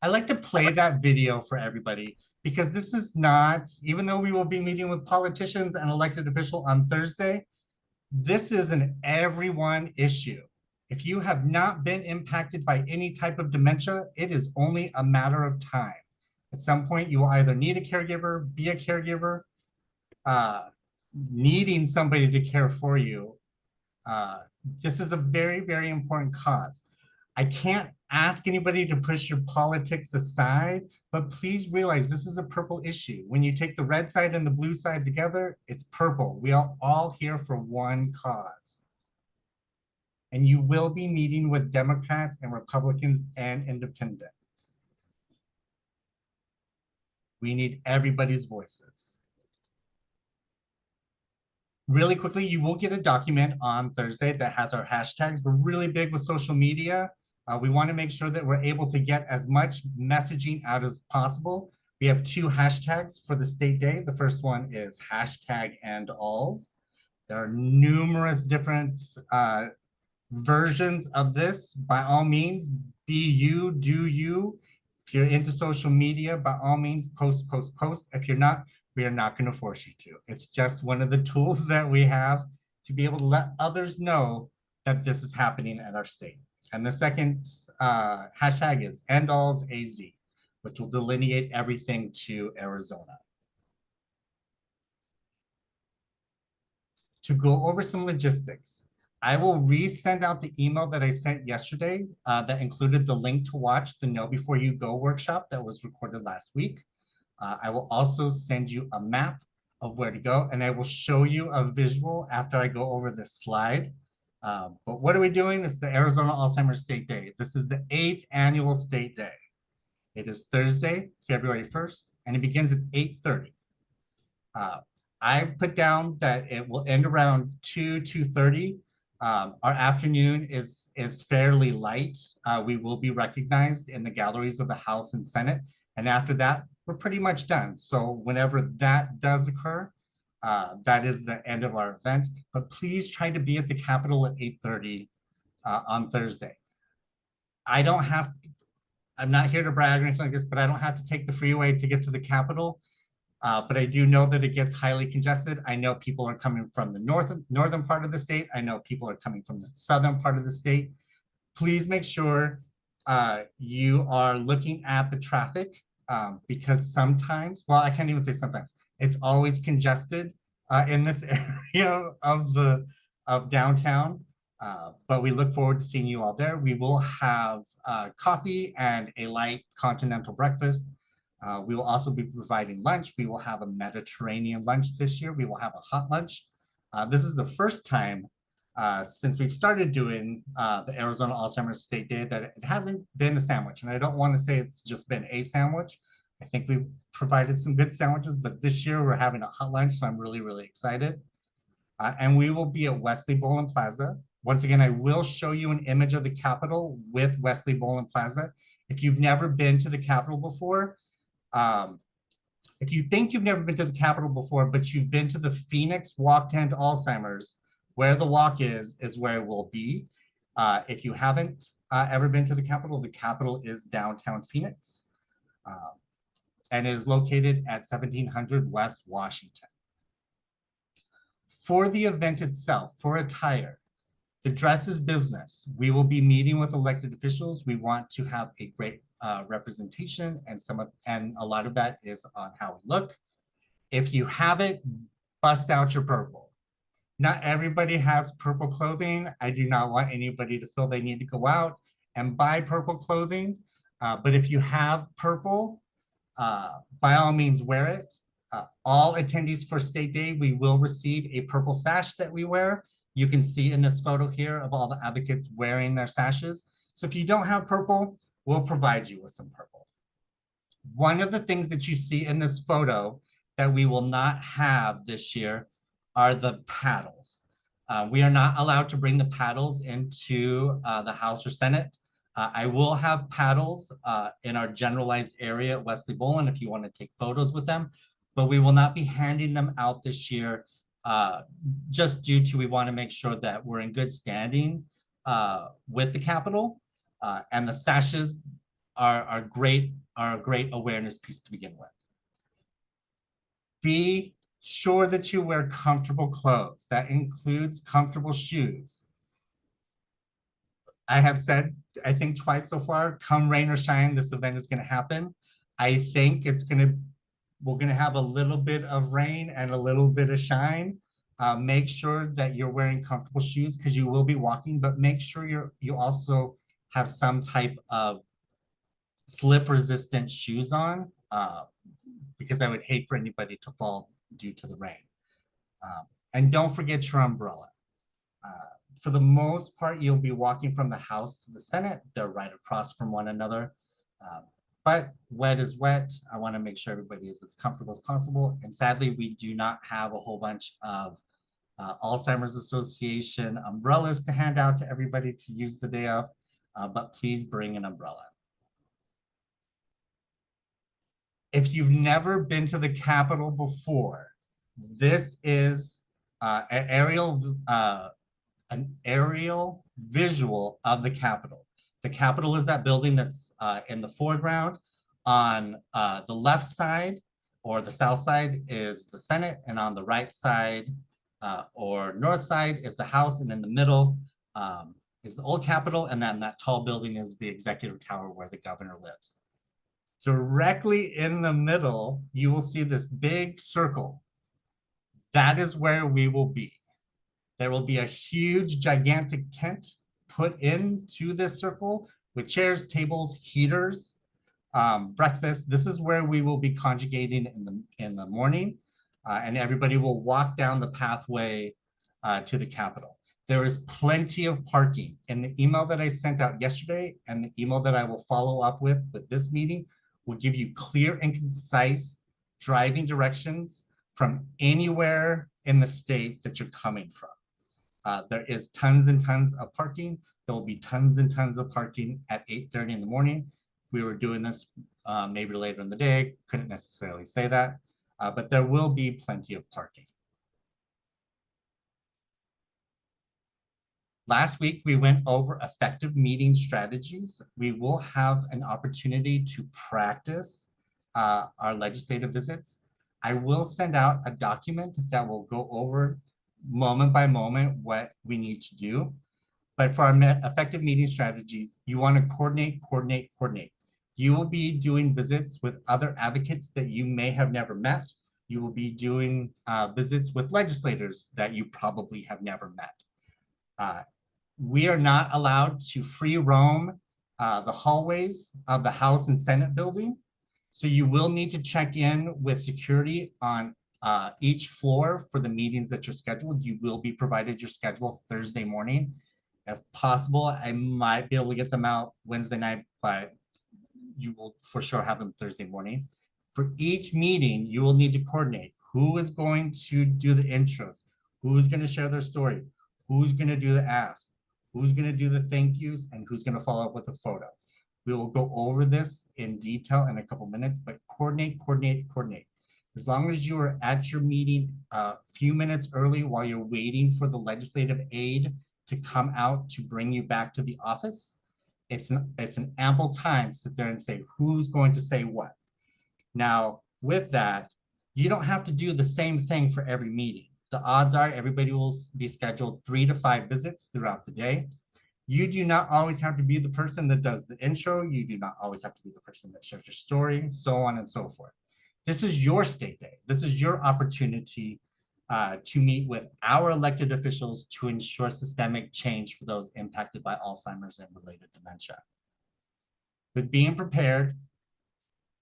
I like to play that video for everybody because this is not, even though we will be meeting with politicians and elected officials on Thursday, this is an everyone issue. If you have not been impacted by any type of dementia, it is only a matter of time. At some point, you will either need a caregiver, be a caregiver, uh, needing somebody to care for you. Uh, this is a very, very important cause. I can't ask anybody to push your politics aside, but please realize this is a purple issue. When you take the red side and the blue side together, it's purple. We are all here for one cause. And you will be meeting with Democrats and Republicans and independents. We need everybody's voices. Really quickly, you will get a document on Thursday that has our hashtags. We're really big with social media. We want to make sure that we're able to get as much messaging out as possible. We have 2 hashtags for the state day. The first one is #AndAlls. There are numerous different versions of this. By all means, be you, do you. If you're into social media, by all means, post. If you're not, we are not going to force you to. It's just one of the tools that we have to be able to let others know that this is happening at our state. And the second hashtag is #AndAllsAZ, which will delineate everything to Arizona. To go over some logistics, I will resend out the email that I sent yesterday that included the link to watch the Know Before You Go workshop that was recorded last week. I will also send you a map of where to go, and I will show you a visual after I go over this slide. But what are we doing? It's the Arizona Alzheimer's State Day. This is the 8th annual state day. It is Thursday, February 1st, and it begins at 8:30. I put down that it will end around 2:30. Our afternoon is fairly light. We will be recognized in the galleries of the House and Senate. And after that, we're pretty much done. So whenever that does occur, that is the end of our event. But please try to be at the Capitol at 8:30 on Thursday. I'm not here to brag or anything like this, but I don't have to take the freeway to get to the Capitol. But I do know that it gets highly congested. I know people are coming from the northern part of the state. I know people are coming from the southern part of the state. Please make sure you are looking at the traffic because sometimes, well, I can't even say sometimes, it's always congested in this area of downtown. But we look forward to seeing you all there. We will have coffee and a light continental breakfast. We will also be providing lunch. We will have a Mediterranean lunch this year. We will have a hot lunch. This is the first time since we've started doing the Arizona Alzheimer's State Day that it hasn't been a sandwich. And I don't want to say it's just been a sandwich. I think we've provided some good sandwiches, but this year we're having a hot lunch, so I'm really, really excited. And we will be at Wesley Boland Plaza. Once again, I will show you an image of the Capitol with Wesley Boland Plaza. If you've never been to the Capitol before, if you think you've never been to the Capitol before, but you've been to the Phoenix Walk to End Alzheimer's, where the walk is where it will be. If you haven't ever been to the Capitol is downtown Phoenix. And it is located at 1700 West Washington. For the event itself, for attire, the dress is business. We will be meeting with elected officials. We want to have a great representation, and a lot of that is on how we look. If you have it, bust out your purple. Not everybody has purple clothing. I do not want anybody to feel they need to go out and buy purple clothing. But if you have purple, by all means wear it. All attendees for State Day, we will receive a purple sash that we wear. You can see in this photo here of all the advocates wearing their sashes. So if you don't have purple, we'll provide you with some purple. One of the things that you see in this photo that we will not have this year are the paddles. We are not allowed to bring the paddles into the House or Senate. I will have paddles in our generalized area at Wesley Boland if you want to take photos with them, but we will not be handing them out this year just due to we want to make sure that we're in good standing with the Capitol. And the sashes, are a great awareness piece to begin with. Be sure that you wear comfortable clothes. That includes comfortable shoes. I have said, I think twice so far, come rain or shine, this event is going to happen. I think we're going to have a little bit of rain and a little bit of shine. Make sure that you're wearing comfortable shoes because you will be walking, but make sure you also have some type of slip resistant shoes on, because I would hate for anybody to fall due to the rain. And don't forget your umbrella. For the most part, you'll be walking from the House to the Senate. They're right across from one another. But wet is wet. I want to make sure everybody is as comfortable as possible. And sadly, we do not have a whole bunch of Alzheimer's Association umbrellas to hand out to everybody to use the day of, but please bring an umbrella. If you've never been to the Capitol before, this is an aerial visual of the Capitol. The Capitol is that building that's in the foreground. On the left side or the south side is the Senate, and on the right side or north side is the House, and in the middle is the old Capitol, and then that tall building is the executive tower where the governor lives. Directly in the middle, you will see this big circle. That is where we will be. There will be a huge, gigantic tent put into this circle with chairs, tables, heaters, breakfast. This is where we will be conjugating in the morning, and everybody will walk down the pathway to the Capitol. There is plenty of parking. In the email that I sent out yesterday and the email that I will follow up with this meeting will give you clear and concise driving directions from anywhere in the state that you're coming from. There is tons and tons of parking. There will be tons and tons of parking at 8:30 in the morning. We were doing this maybe later in the day, couldn't necessarily say that, but there will be plenty of parking. Last week, we went over effective meeting strategies. We will have an opportunity to practice our legislative visits. I will send out a document that will go over moment by moment what we need to do. But for our effective meeting strategies, you want to coordinate. You will be doing visits with other advocates that you may have never met. You will be doing visits with legislators that you probably have never met. We are not allowed to free roam the hallways of the House and Senate building. So you will need to check in with security on each floor for the meetings that you're scheduled. You will be provided your schedule Thursday morning. If possible, I might be able to get them out Wednesday night, but you will for sure have them Thursday morning. For each meeting, you will need to coordinate who is going to do the intros, who's going to share their story, who's going to do the ask, who's going to do the thank yous, and who's going to follow up with a photo. We will go over this in detail in a couple minutes, but coordinate. As long as you are at your meeting a few minutes early while you're waiting for the legislative aide to come out to bring you back to the office, it's an ample time to sit there and say who's going to say what. Now, with that, you don't have to do the same thing for every meeting. The odds are everybody will be scheduled 3 to 5 visits throughout the day. You do not always have to be the person that does the intro. You do not always have to be the person that shares your story, so on and so forth. This is your state day. This is your opportunity to meet with our elected officials to ensure systemic change for those impacted by Alzheimer's and related dementia. With being prepared,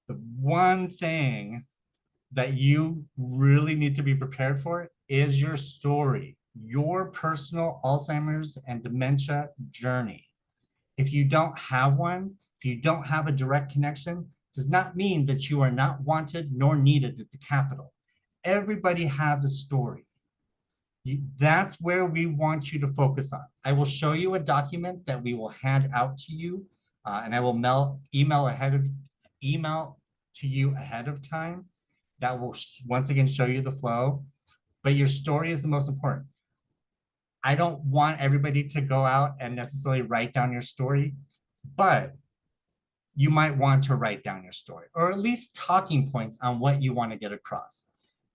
the one thing that you really need to be prepared for is your story, your personal Alzheimer's and dementia journey. If you don't have one, if you don't have a direct connection, does not mean that you are not wanted nor needed at the Capitol. Everybody has a story. That's where we want you to focus on. I will show you a document that we will hand out to you, and I will email to you ahead of time that will once again show you the flow, but your story is the most important. I don't want everybody to go out and necessarily write down your story, but you might want to write down your story, or at least talking points on what you want to get across.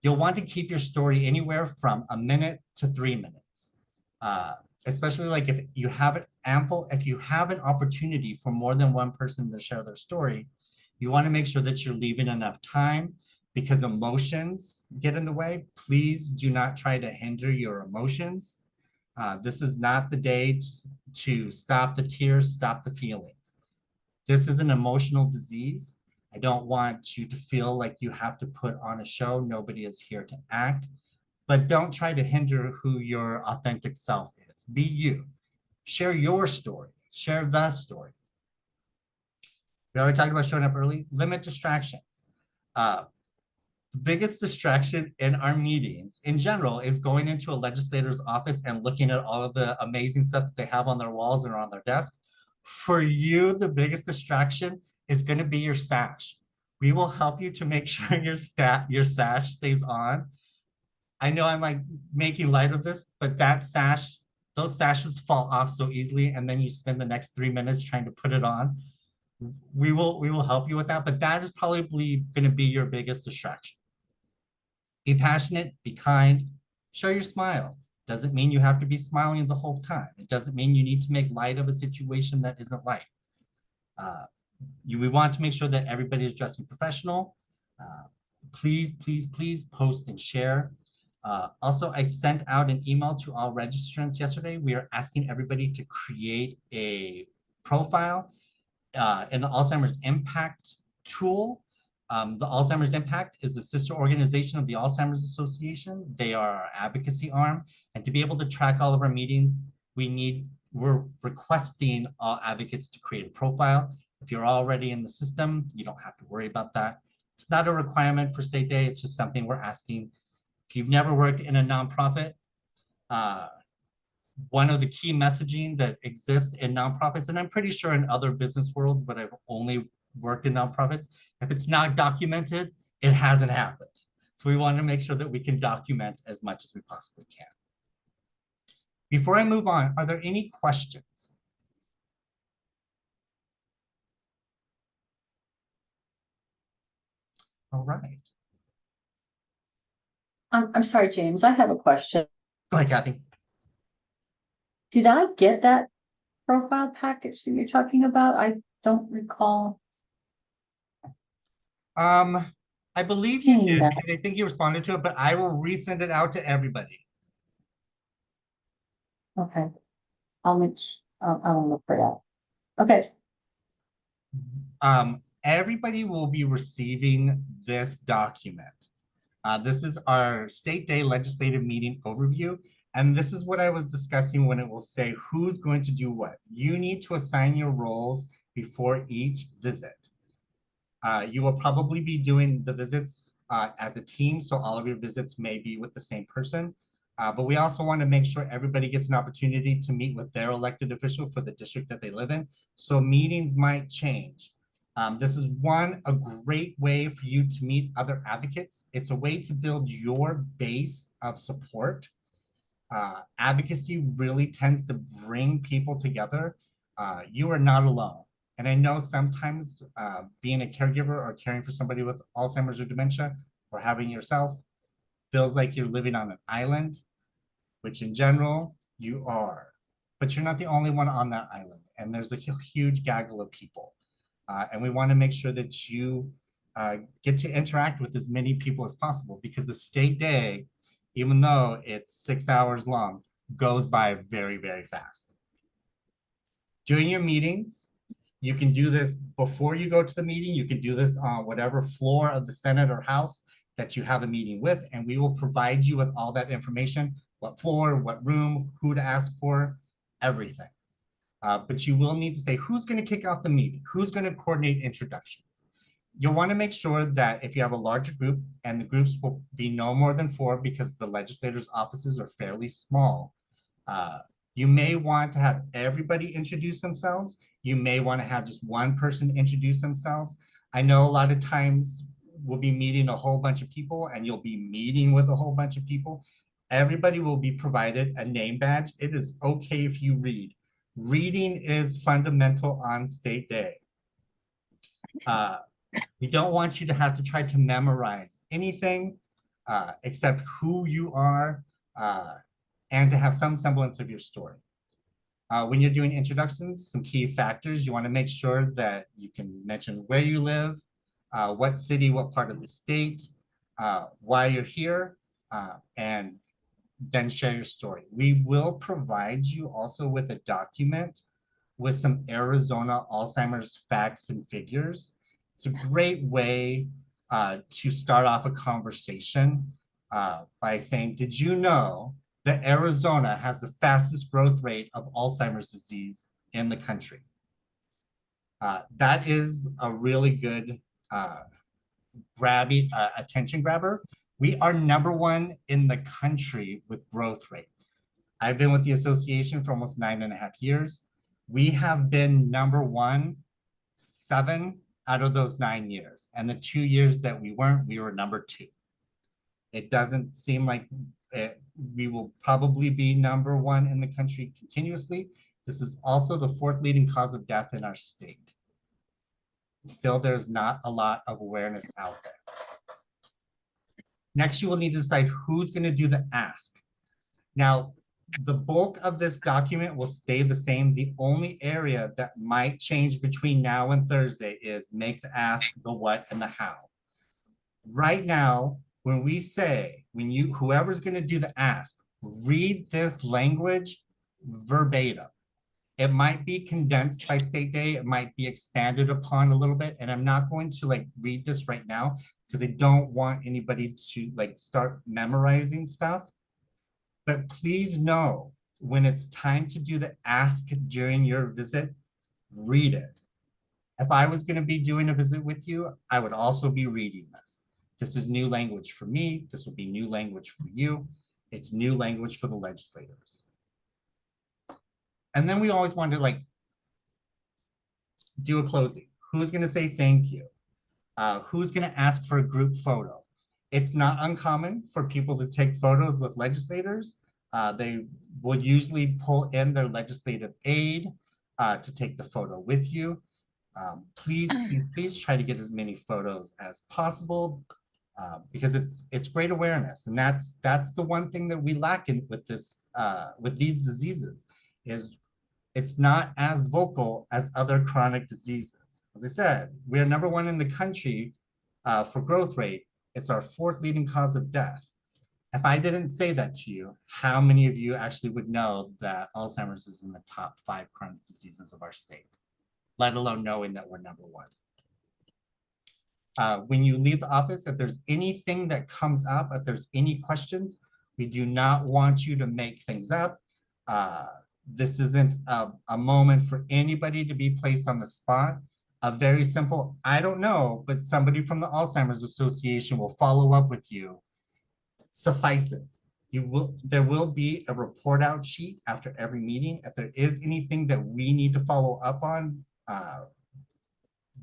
You'll want to keep your story anywhere from a minute to 3 minutes. Especially like if you have if you have an opportunity for more than one person to share their story, you want to make sure that you're leaving enough time, because emotions get in the way. Please do not try to hinder your emotions. This is not the day to stop the tears, stop the feelings. This is an emotional disease. I don't want you to feel like you have to put on a show. Nobody is here to act, but don't try to hinder who your authentic self is. Be you. Share your story. Share the story. We already talked about showing up early. Limit distractions. The biggest distraction in our meetings in general is going into a legislator's office and looking at all of the amazing stuff that they have on their walls and on their desk. For you, the biggest distraction is going to be your sash. We will help you to make sure your sash stays on. I know I'm like making light of this, but those sashes fall off so easily, and then you spend the next 3 minutes trying to put it on. We will help you with that, but that is probably going to be your biggest distraction. Be passionate, be kind, show your smile. Doesn't mean you have to be smiling the whole time. It doesn't mean you need to make light of a situation that isn't light. We want to make sure that everybody is dressing professional. Please, please, please post and share. Also, I sent out an email to all registrants yesterday. We are asking everybody to create a profile in the Alzheimer's Impact tool. The Alzheimer's Impact is the sister organization of the Alzheimer's Association. They are our advocacy arm. And to be able to track all of our meetings, we're requesting all advocates to create a profile. If you're already in the system, you don't have to worry about that. It's not a requirement for State Day. It's just something we're asking. If you've never worked in a nonprofit, one of the key messaging that exists in nonprofits, and I'm pretty sure in other business worlds, but I've only worked in nonprofits, if it's not documented, it hasn't happened. So we want to make sure that we can document as much as we possibly can. Before I move on, are there any questions? All right. I'm sorry, James, I have a question. Go ahead, Kathy. Did I get that profile package that you're talking about? I don't recall. I believe you did, that. because I think you responded to it, but I will resend it out to everybody. Okay, I'll look for that. Okay. Everybody will be receiving this document. This is our State Day legislative meeting overview. And this is what I was discussing when it will say who's going to do what. You need to assign your roles before each visit. You will probably be doing the visits as a team, so all of your visits may be with the same person. But we also want to make sure everybody gets an opportunity to meet with their elected official for the district that they live in. So meetings might change. This is a great way for you to meet other advocates. It's a way to build your base of support. Advocacy really tends to bring people together. You are not alone. And I know sometimes being a caregiver or caring for somebody with Alzheimer's or dementia, or having yourself, feels like you're living on an island, which in general you are. But you're not the only one on that island. And there's a huge gaggle of people. And we want to make sure that you get to interact with as many people as possible, because the State Day, even though it's 6 hours long, goes by very, very fast. During your meetings, you can do this before you go to the meeting. You can do this on whatever floor of the Senate or House that you have a meeting with, and we will provide you with all that information, what floor, what room, who to ask for, everything. But you will need to say who's going to kick off the meeting, who's going to coordinate introductions. You'll want to make sure that if you have a larger group, and the groups will be no more than 4 because the legislators' offices are fairly small, you may want to have everybody introduce themselves. You may want to have just one person introduce themselves. I know a lot of times we'll be meeting a whole bunch of people, and you'll be meeting with a whole bunch of people. Everybody will be provided a name badge. It is okay if you read. Reading is fundamental on State Day. We don't want you to have to try to memorize anything except who you are and to have some semblance of your story. When you're doing introductions, some key factors, you want to make sure that you can mention where you live, what city, what part of the state, why you're here, and then share your story. We will provide you also with a document with some Arizona Alzheimer's facts and figures. It's a great way to start off a conversation by saying, did you know that Arizona has the fastest growth rate of Alzheimer's disease in the country? That is a really good attention grabber. We are #1 in the country with growth rate. I've been with the association for almost 9.5 years. We have been #1 7 out of those 9 years. And the 2 years that we weren't, we were #2. It doesn't seem like we will probably be #1 in the country continuously. This is also the 4th leading cause of death in our state. Still, there's not a lot of awareness out there. Next, you will need to decide who's going to do the ask. Now, the bulk of this document will stay the same. The only area that might change between now and Thursday is make the ask, the what, and the how. Right now, when we say, whoever's going to do the ask, read this language verbatim. It might be condensed by state day. It might be expanded upon a little bit. And I'm not going to read this right now because I don't want anybody to start memorizing stuff. But please know when it's time to do the ask during your visit, read it. If I was going to be doing a visit with you, I would also be reading this. This is new language for me. This will be new language for you. It's new language for the legislators. And then we always want to do a closing. Who's going to say thank you? Who's going to ask for a group photo? It's not uncommon for people to take photos with legislators. They will usually pull in their legislative aide to take the photo with you. Please try to get as many photos as possible because it's great awareness. And that's the one thing that we lack with these diseases is it's not as vocal as other chronic diseases. As I said, we are #1 in the country for growth rate. It's our 4th leading cause of death. If I didn't say that to you, how many of you actually would know that Alzheimer's is in the top 5 chronic diseases of our state, let alone knowing that we're #1? When you leave the office, if there's anything that comes up, if there's any questions, we do not want you to make things up. This isn't a moment for anybody to be placed on the spot. A very simple, I don't know, but somebody from the Alzheimer's Association will follow up with you. Suffices. There will be a report out sheet after every meeting. If there is anything that we need to follow up on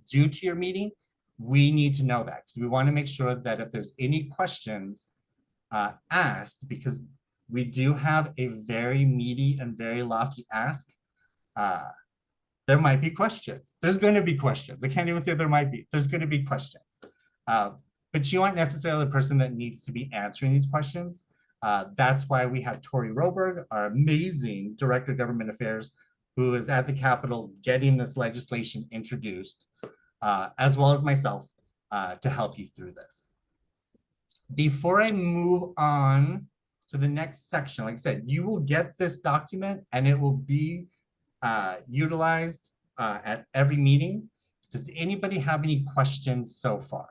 due to your meeting, we need to know that because we want to make sure that if there's any questions asked, because we do have a very meaty and very lofty ask, there might be questions. There's going to be questions. I can't even say there might be. There's going to be questions. But you aren't necessarily the person that needs to be answering these questions. That's why we have Tori Roberg, our amazing Director of Government Affairs, who is at the Capitol getting this legislation introduced, as well as myself, to help you through this. Before I move on to the next section, like I said, you will get this document and it will be utilized at every meeting. Does anybody have any questions so far?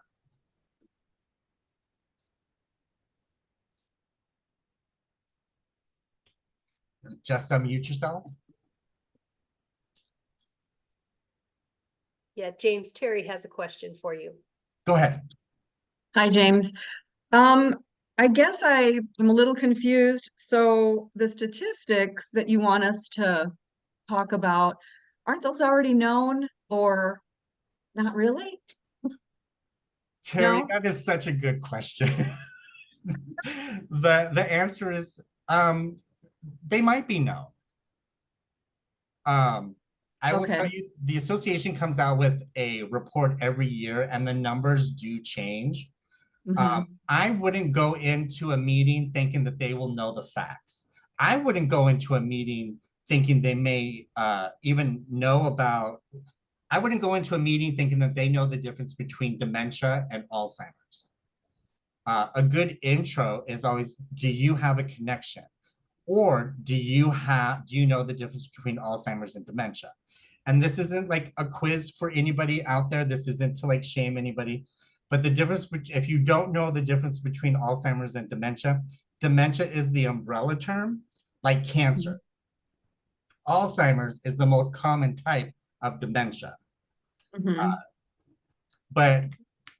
Just unmute yourself. Yeah, James, Terry has a question for you. Go ahead. Hi, James. I guess I am a little confused. So the statistics that you want us to talk about, aren't those already known or not really? Terry, No? that is such a good question. The answer is they might be known. I will tell Okay. you, the association comes out with a report every year and the numbers do change. Mhm. I wouldn't go into a meeting thinking that they will know the facts. I wouldn't go into a meeting thinking they may even know about, I wouldn't go into a meeting thinking that they know the difference between dementia and Alzheimer's. A good intro is always, do you have a connection? Or do you know the difference between Alzheimer's and dementia? And this isn't like a quiz for anybody out there. This isn't to like shame anybody. But the difference, if you don't know the difference between Alzheimer's and dementia is the umbrella term, like cancer. Alzheimer's is the most common type of dementia. Mhm. But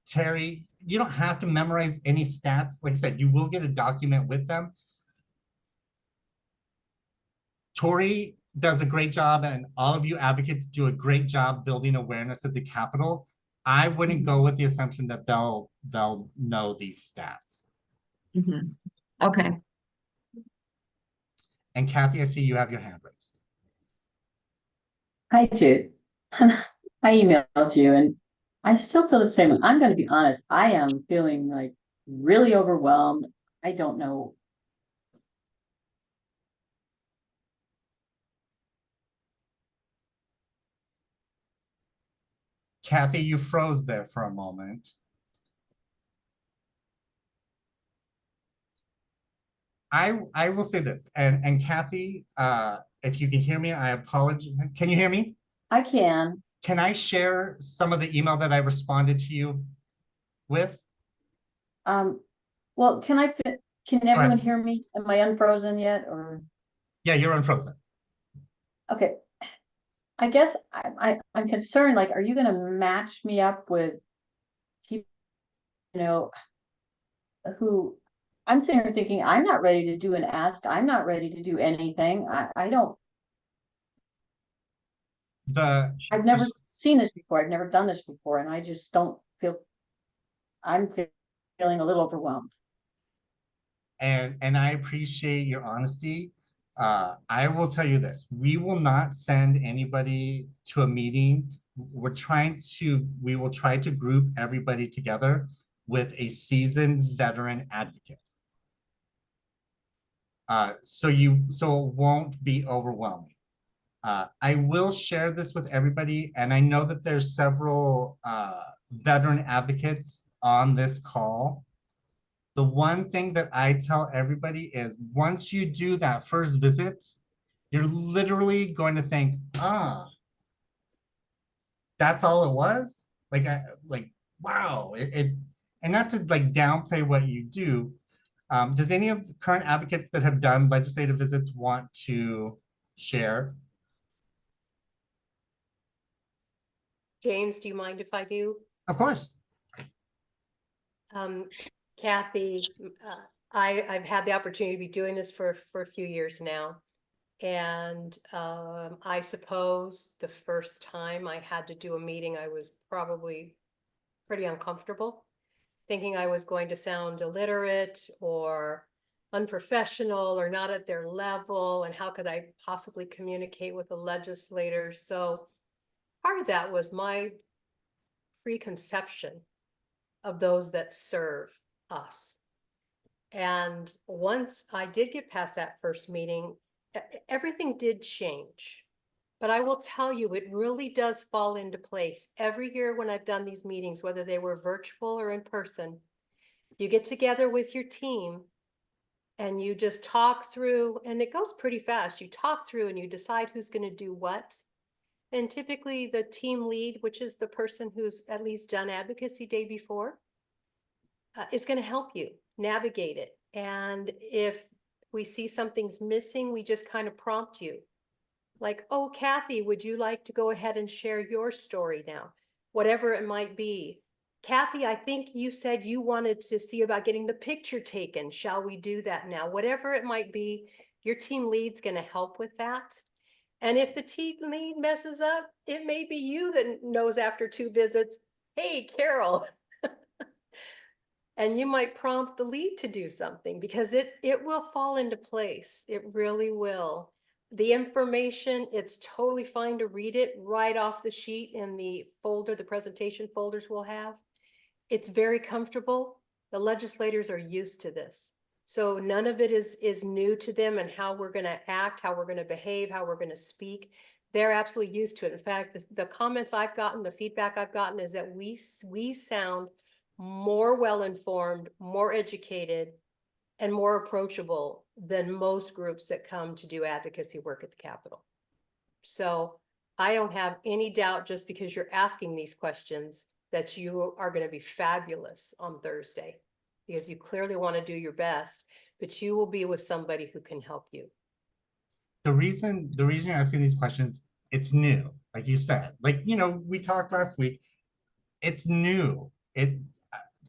Terry, you don't have to memorize any stats. Like I said, you will get a document with them. Tori does a great job, and all of you advocates do a great job building awareness at the Capitol. I wouldn't go with the assumption that they'll know these stats. Mhm. Okay. And Kathy, I see you have your hand raised. I do. I emailed you and I still feel the same. I'm gonna be honest, I am feeling like really overwhelmed. I don't know. Kathy, you froze there for a moment. I will say this, and Kathy, if you can hear me, I apologize. Can you hear me? I can. Can I share some of the email that I responded to you with? Well, can All right. everyone hear me? Am I unfrozen yet or? Yeah, you're unfrozen. Okay. I guess I'm concerned, like, are you gonna match me up with people, you know, who I'm sitting here thinking, I'm not ready to do an ask. I'm not ready to do anything. I don't, The I've never seen this before. I've never done this before, and I just don't feel, I'm feeling a little overwhelmed. and I appreciate your honesty. I will tell you this: we will not send anybody to a meeting. We will try to group everybody together with a seasoned veteran advocate. So it won't be overwhelming. I will share this with everybody, and I know that there's several veteran advocates on this call. The one thing that I tell everybody is once you do that first visit, you're literally going to think, that's all it was? Like, wow. And not to like downplay what you do. Does any of the current advocates that have done legislative visits want to share? James, do you mind if I do? Of course. Kathy, I've had the opportunity to be doing this for a few years now. And I suppose the first time I had to do a meeting, I was probably pretty uncomfortable, thinking I was going to sound illiterate or unprofessional or not at their level, and how could I possibly communicate with the legislators? So part of that was my preconception of those that serve us. And once I did get past that first meeting, everything did change. But I will tell you, it really does fall into place. Every year when I've done these meetings, whether they were virtual or in person, you get together with your team and you just talk through, and it goes pretty fast. You talk through and you decide who's going to do what. And typically the team lead, which is the person who's at least done advocacy day before, is going to help you navigate it. And if we see something's missing, we just kind of prompt you. Like, oh, Kathy, would you like to go ahead and share your story now? Whatever it might be. Kathy, I think you said you wanted to see about getting the picture taken. Shall we do that now? Whatever it might be, your team lead's going to help with that. And if the team lead messes up, it may be you that knows after 2 visits, hey, Carol. And you might prompt the lead to do something because it will fall into place. It really will. the information, it's totally fine to read it right off the sheet in the folder, the presentation folders we'll have. It's very comfortable. The legislators are used to this. So none of it is new to them, and how we're going to act, how we're going to behave, how we're going to speak. They're absolutely used to it. In fact, the comments I've gotten, the feedback I've gotten is that we sound more well-informed, more educated, and more approachable than most groups that come to do advocacy work at the Capitol. So I don't have any doubt, just because you're asking these questions, that you are going to be fabulous on Thursday, because you clearly want to do your best, but you will be with somebody who can help you. The reason you're asking these questions, it's new, like you said. Like, you know, we talked last week. It's new.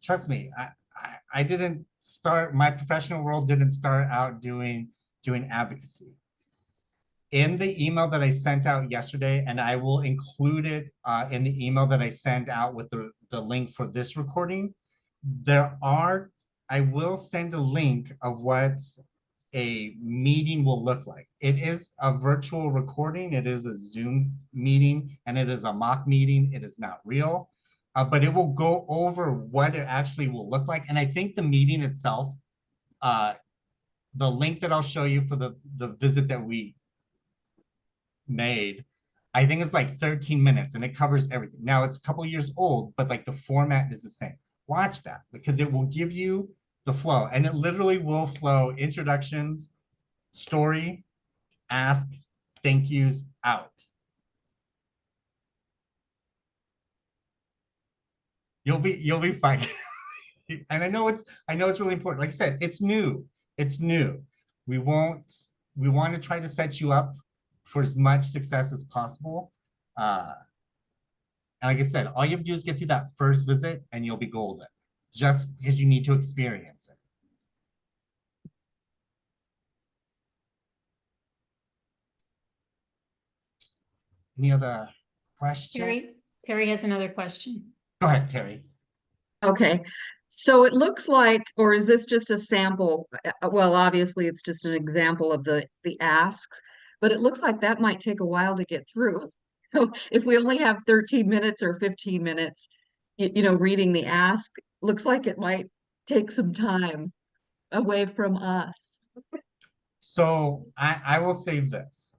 Trust me, I didn't start, my professional world didn't start out doing advocacy. In the email that I sent out yesterday, and I will include it in the email that I send out with the link for this recording, I will send a link of what a meeting will look like. It is a virtual recording. It is a Zoom meeting, and it is a mock meeting. It is not real, but it will go over what it actually will look like. And I think the meeting itself, the link that I'll show you for the visit that we made, I think it's like 13 minutes, and it covers everything. Now it's a couple years old, but like the format is the same. Watch that, because it will give you the flow, and it literally will flow: introductions, story, ask, thank yous, out. You'll be fine. And I know it's really important. Like I said, it's new. We want to try to set you up for as much success as possible. And like I said, all you have to do is get through that first visit and you'll be golden, just because you need to experience it. Any other questions? Terry has another question. Go ahead, Terry. Okay, so it looks like, or is this just a sample? Well, obviously it's just an example of the asks, but it looks like that might take a while to get through. So if we only have 13 minutes or 15 minutes, you know, reading the ask, looks like it might take some time away from us. So I will say this.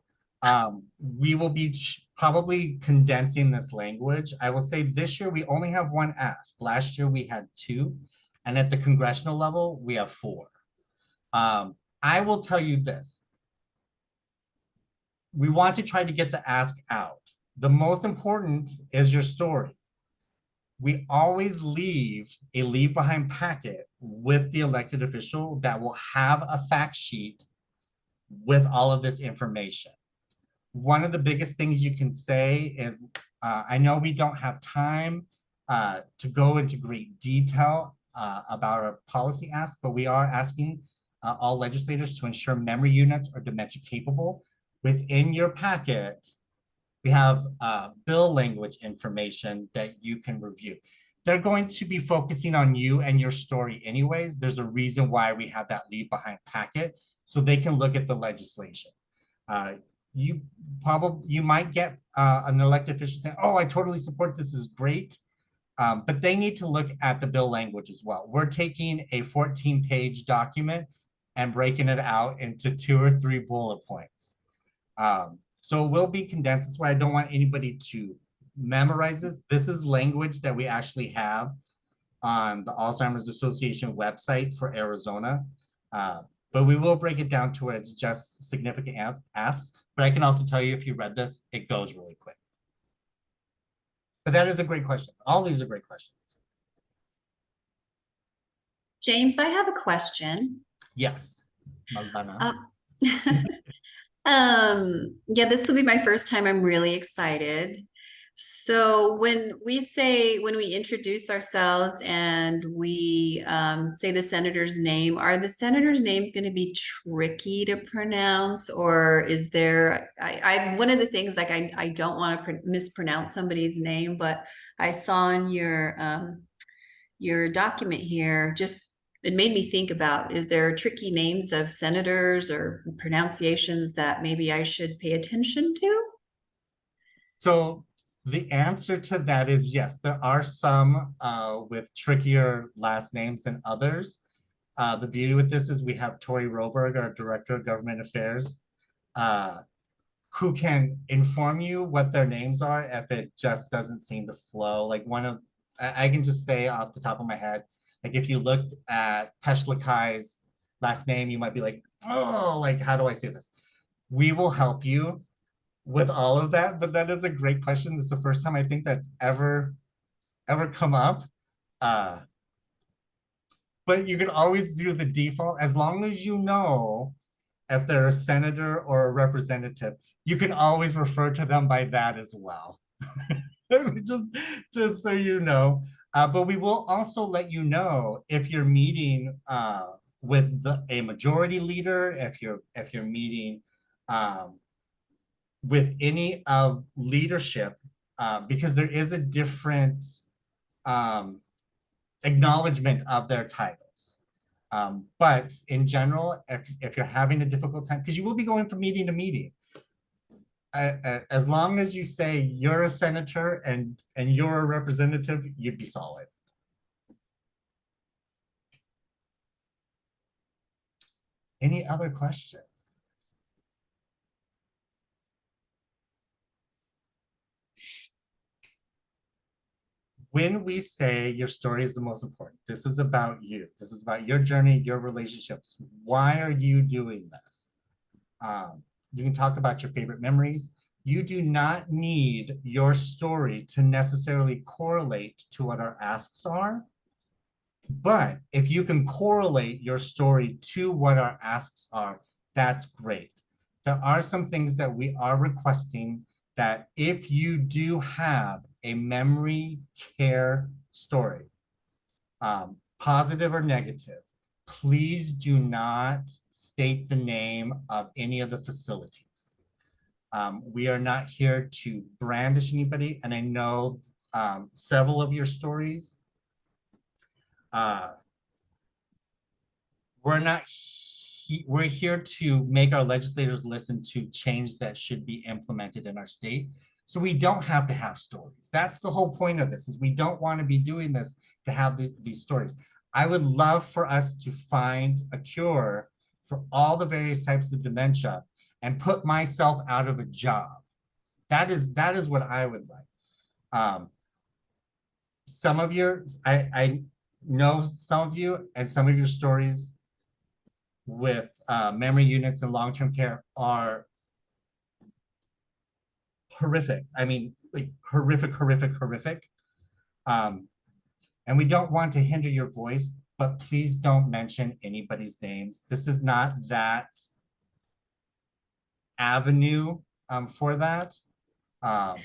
We will be probably condensing this language. I will say this year we only have one ask. Last year we had two, and at the congressional level we have four. I will tell you this. We want to try to get the ask out. The most important is your story. We always leave a leave behind packet with the elected official that will have a fact sheet with all of this information. One of the biggest things you can say is, I know we don't have time to go into great detail about our policy ask, but we are asking all legislators to ensure memory units are dementia capable. Within your packet, we have bill language information that you can review. They're going to be focusing on you and your story anyways. There's a reason why we have that leave behind packet, so they can look at the legislation. You might get an elected official saying, oh, I totally support this, is great. But they need to look at the bill language as well. We're taking a 14-page document and breaking it out into 2 or 3 bullet points. So it will be condensed. That's why I don't want anybody to memorize this. This is language that we actually have on the Alzheimer's Association website for Arizona. But we will break it down to where it's just significant asks. But I can also tell you, if you read this, it goes really quick. But that is a great question. All these are great questions. James, I have a question. Yes, Malvana. Yeah, this will be my first time. I'm really excited. So when we introduce ourselves and we say the senator's name, are the senator's names going to be tricky to pronounce, or is there, one of the things, like, I don't want to mispronounce somebody's name, but I saw in your document here, just it made me think about, is there tricky names of senators or pronunciations that maybe I should pay attention to? So the answer to that is yes, there are some with trickier last names than others. The beauty with this is we have Tori Roberg, our Director of Government Affairs, who can inform you what their names are if it just doesn't seem to flow. Like I can just say off the top of my head, like if you looked at Peshlikai's last name, you might be like, oh, like how do I say this? We will help you with all of that, but that is a great question. This is the first time I think that's ever come up. But you can always do the default as long as you know if they're a senator or a representative, you can always refer to them by that as well. just so you know. But we will also let you know if you're meeting with a majority leader, if you're meeting with any of leadership, because there is a different acknowledgement of their titles. But in general, if you're having a difficult time, because you will be going from meeting to meeting, as long as you say you're a senator and you're a representative, you'd be solid. Any other questions? When we say your story is the most important, this is about you. This is about your journey, your relationships. Why are you doing this? You can talk about your favorite memories. You do not need your story to necessarily correlate to what our asks are. But if you can correlate your story to what our asks are, that's great. There are some things that we are requesting that if you do have a memory care story, positive or negative, please do not state the name of any of the facilities. We are not here to brandish anybody, and I know several of your stories, we're here to make our legislators listen to change that should be implemented in our state. So we don't have to have stories. That's the whole point of this, is we don't want to be doing this to have these stories. I would love for us to find a cure for all the various types of dementia and put myself out of a job. That is what I would like. Some of I know some of you and some of your stories with memory units and long-term care are horrific. I mean, like horrific. And we don't want to hinder your voice, but please don't mention anybody's names. This is not that avenue for that. Somebody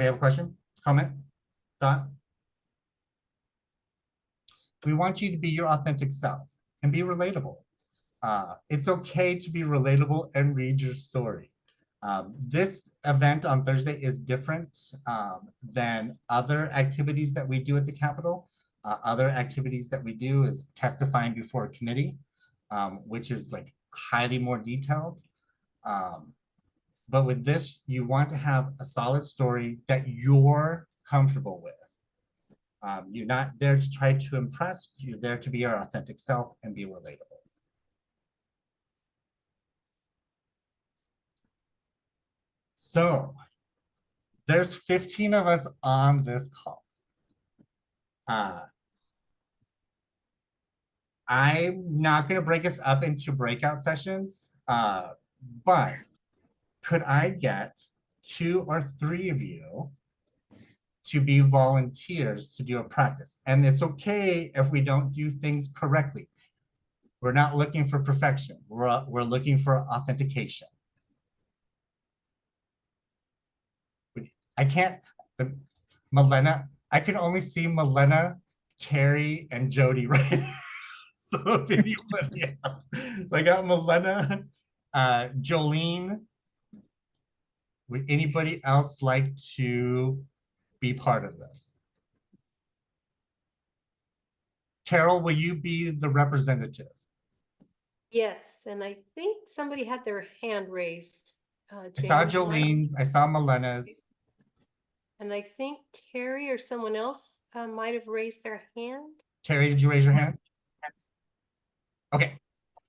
have a question, comment, thought? We want you to be your authentic self and be relatable. It's okay to be relatable and read your story. This event on Thursday is different than other activities that we do at the Capitol. Other activities that we do is testifying before a committee, which is like highly more detailed. But with this, you want to have a solid story that you're comfortable with. You're not there to try to impress, you're there to be your authentic self and be relatable. So there's 15 of us on this call. I'm not going to break us up into breakout sessions, but could I get 2 or 3 of you to be volunteers to do a practice? And it's okay if we don't do things correctly. We're not looking for perfection. We're looking for authentication. I can't, Milena, I can only see Milena, Terry, and Jody right now. So if anybody else, so I got Milena, Jolene. Would anybody else like to be part of this? Carol, will you be the representative? Yes, and I think somebody had their hand raised. I saw James, am I- Jolene's, I saw Melena's. And I think Terry or someone else might have raised their hand. Terry, did you raise your hand? Okay,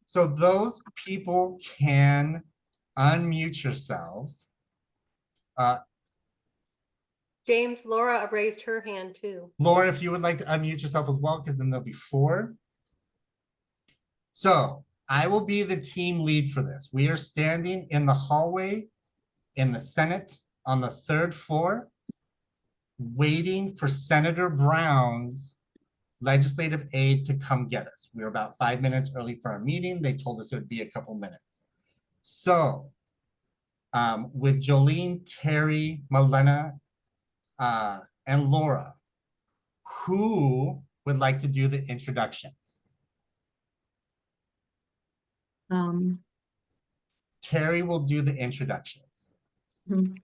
so those people can unmute yourselves. James, Laura raised her hand too. Laura, if you would like to unmute yourself as well, because then there'll be 4. So I will be the team lead for this. We are standing in the hallway in the Senate on the 3rd floor, waiting for Senator Brown's legislative aide to come get us. We were about 5 minutes early for our meeting. They told us it would be a couple minutes. So with Jolene, Terry, Malena, and Laura, who would like to do the introductions? Terry will do the introductions. Mhm.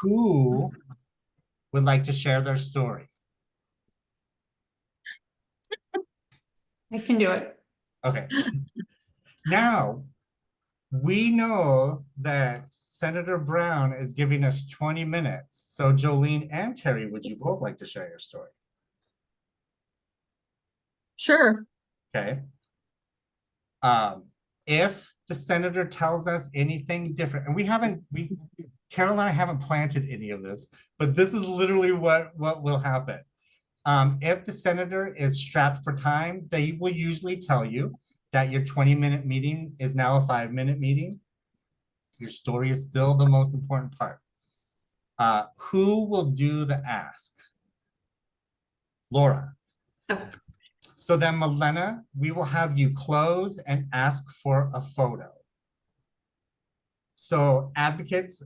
Who would like to share their story? I can do it. Okay. Now, we know that Senator Brown is giving us 20 minutes. So Jolene and Terry, would you both like to share your story? Sure. Okay. If the senator tells us anything different, and Carol and I haven't planted any of this, but this is literally what will happen. If the senator is strapped for time, they will usually tell you that your 20-minute meeting is now a 5-minute meeting. Your story is still the most important part. Who will do the ask? Laura. Oh. So then, Malena, we will have you close and ask for a photo. So advocates,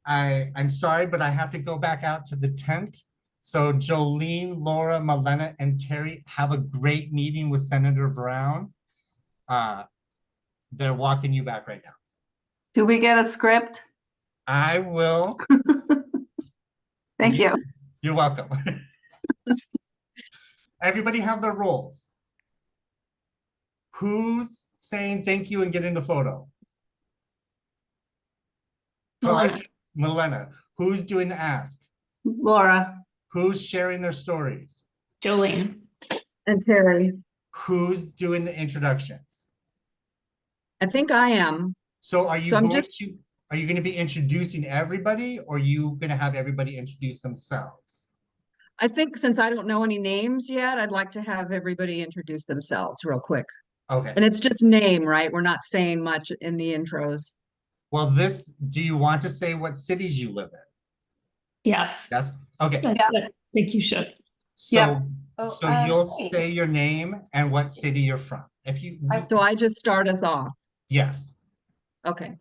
I'm sorry, but I have to go back out to the tent. So Jolene, Laura, Malena, and Terry, have a great meeting with Senator Brown. They're walking you back right now. Do we get a script? I will. Thank you. You're welcome. Everybody have their roles. Who's saying thank you and getting the photo? Malena. Malena. Who's doing the ask? Laura, Who's sharing their stories? Jolene. And Terry, Who's doing the introductions? I think I am. So are you So I'm going just- to, are you going to be introducing everybody, or are you going to have everybody introduce themselves? I think since I don't know any names yet, I'd like to have everybody introduce themselves real quick. Okay. And it's just name, right? We're not saying much in the intros. Well, do you want to say what cities you live in? Yes. Yes. Okay. I think you should. So, Oh, so you'll wait. say your name and what city you're from. If you, So I just start us off. yes, Okay.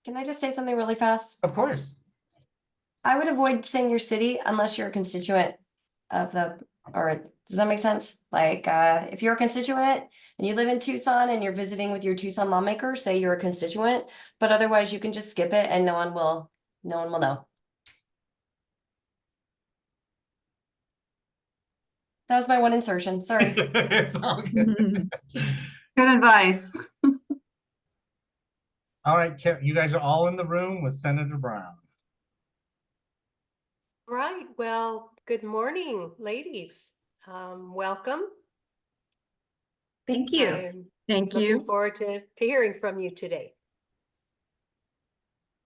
Can I just say something really fast? of course. I would avoid saying your city unless you're a constituent of or does that make sense? Like, if you're a constituent and you live in Tucson and you're visiting with your Tucson lawmaker, say you're a constituent, but otherwise you can just skip it and no one will know. That was my one insertion, sorry. It's all good. good advice. All right, you guys are all in the room with Senator Brown. Right, well, good morning, ladies. Welcome. Thank you. I'm Thank looking you. forward to hearing from you today.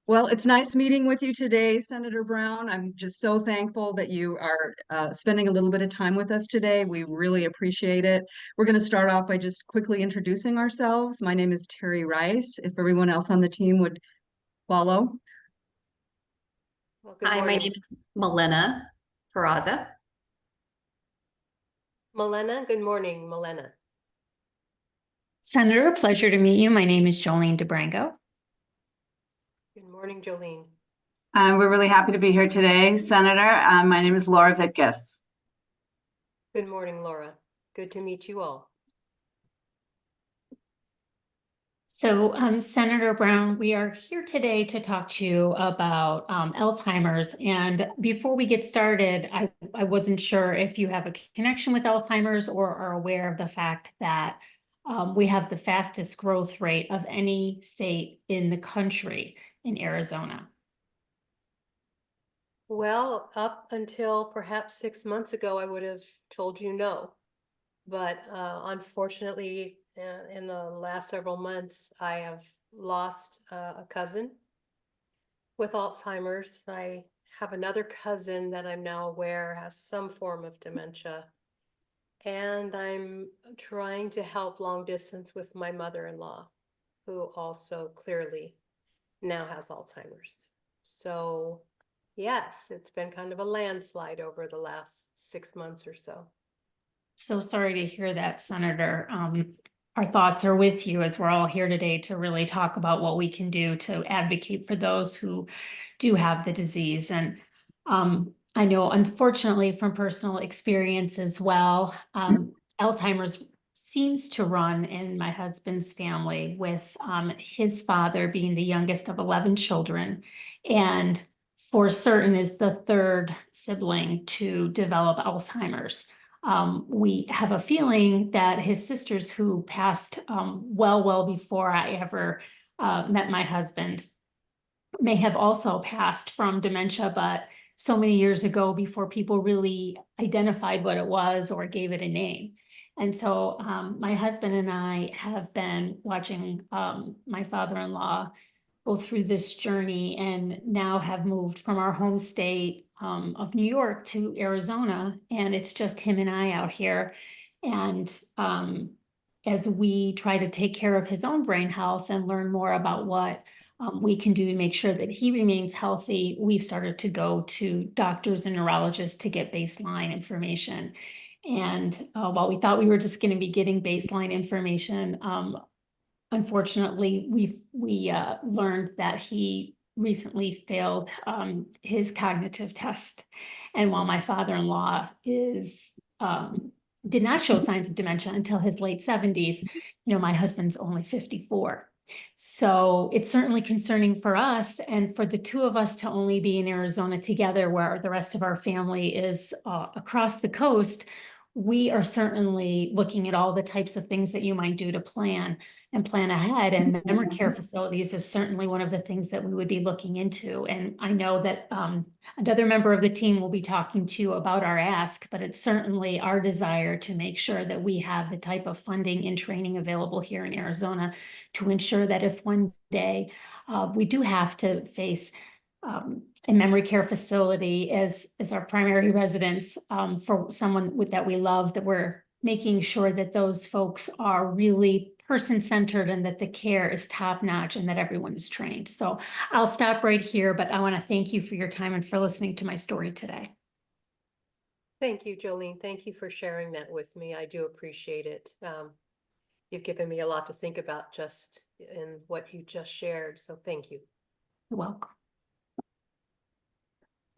Well, it's nice meeting with you today, Senator Brown. I'm just so thankful that you are spending a little bit of time with us today. We really appreciate it. We're going to start off by just quickly introducing ourselves. My name is Terry Rice. If everyone else on the team would follow. Well, good Hi, my morning. name is Malena Peraza. Malena, good morning, Malena. Senator, pleasure to meet you. My name is Jolene DeBrango. Good morning, Jolene. We're really happy to be here today, Senator. My name is Laura Vitkus. Good morning, Laura. Good to meet you all. So, Senator Brown, we are here today to talk to you about Alzheimer's. And before we get started, I wasn't sure if you have a connection with Alzheimer's or are aware of the fact that we have the fastest growth rate of any state in the country in Arizona. Well, up until perhaps 6 months ago, I would have told you no. But unfortunately, in the last several months, I have lost a cousin with Alzheimer's. I have another cousin that I'm now aware has some form of dementia. And I'm trying to help long distance with my mother-in-law, who also clearly now has Alzheimer's. So yes, it's been kind of a landslide over the last 6 months or so. So sorry to hear that, Senator. Our thoughts are with you as we're all here today to really talk about what we can do to advocate for those who do have the disease. And I know, unfortunately, from personal experience as well, Alzheimer's seems to run in my husband's family, with his father being the youngest of 11 children, and for certain is the third sibling to develop Alzheimer's. We have a feeling that his sisters, who passed well before I ever met my husband, may have also passed from dementia, but so many years ago before people really identified what it was or gave it a name. And so my husband and I have been watching my father-in-law go through this journey, and now have moved from our home state of New York to Arizona, and it's just him and I out here. And as we try to take care of his own brain health and learn more about what we can do to make sure that he remains healthy, we've started to go to doctors and neurologists to get baseline information. And while we thought we were just going to be getting baseline information, unfortunately, we learned that he recently failed his cognitive test. And while my father-in-law did not show signs of dementia until his late 70s, my husband's only 54. So it's certainly concerning for us, and for the two of us to only be in Arizona together, where the rest of our family is across the coast. We are certainly looking at all the types of things that you might do to plan ahead. And memory care facilities is certainly one of the things that we would be looking into. And I know that another member of the team will be talking to you about our ask, but it's certainly our desire to make sure that we have the type of funding and training available here in Arizona to ensure that if one day we do have to face a memory care facility as our primary residence for someone that we love, that we're making sure that those folks are really person-centered and that the care is top-notch and that everyone is trained. So I'll stop right here, but I want to thank you for your time and for listening to my story today. Thank you, Jolene. Thank you for sharing that with me. I do appreciate it. You've given me a lot to think about just in what you just shared. So thank you. You're welcome.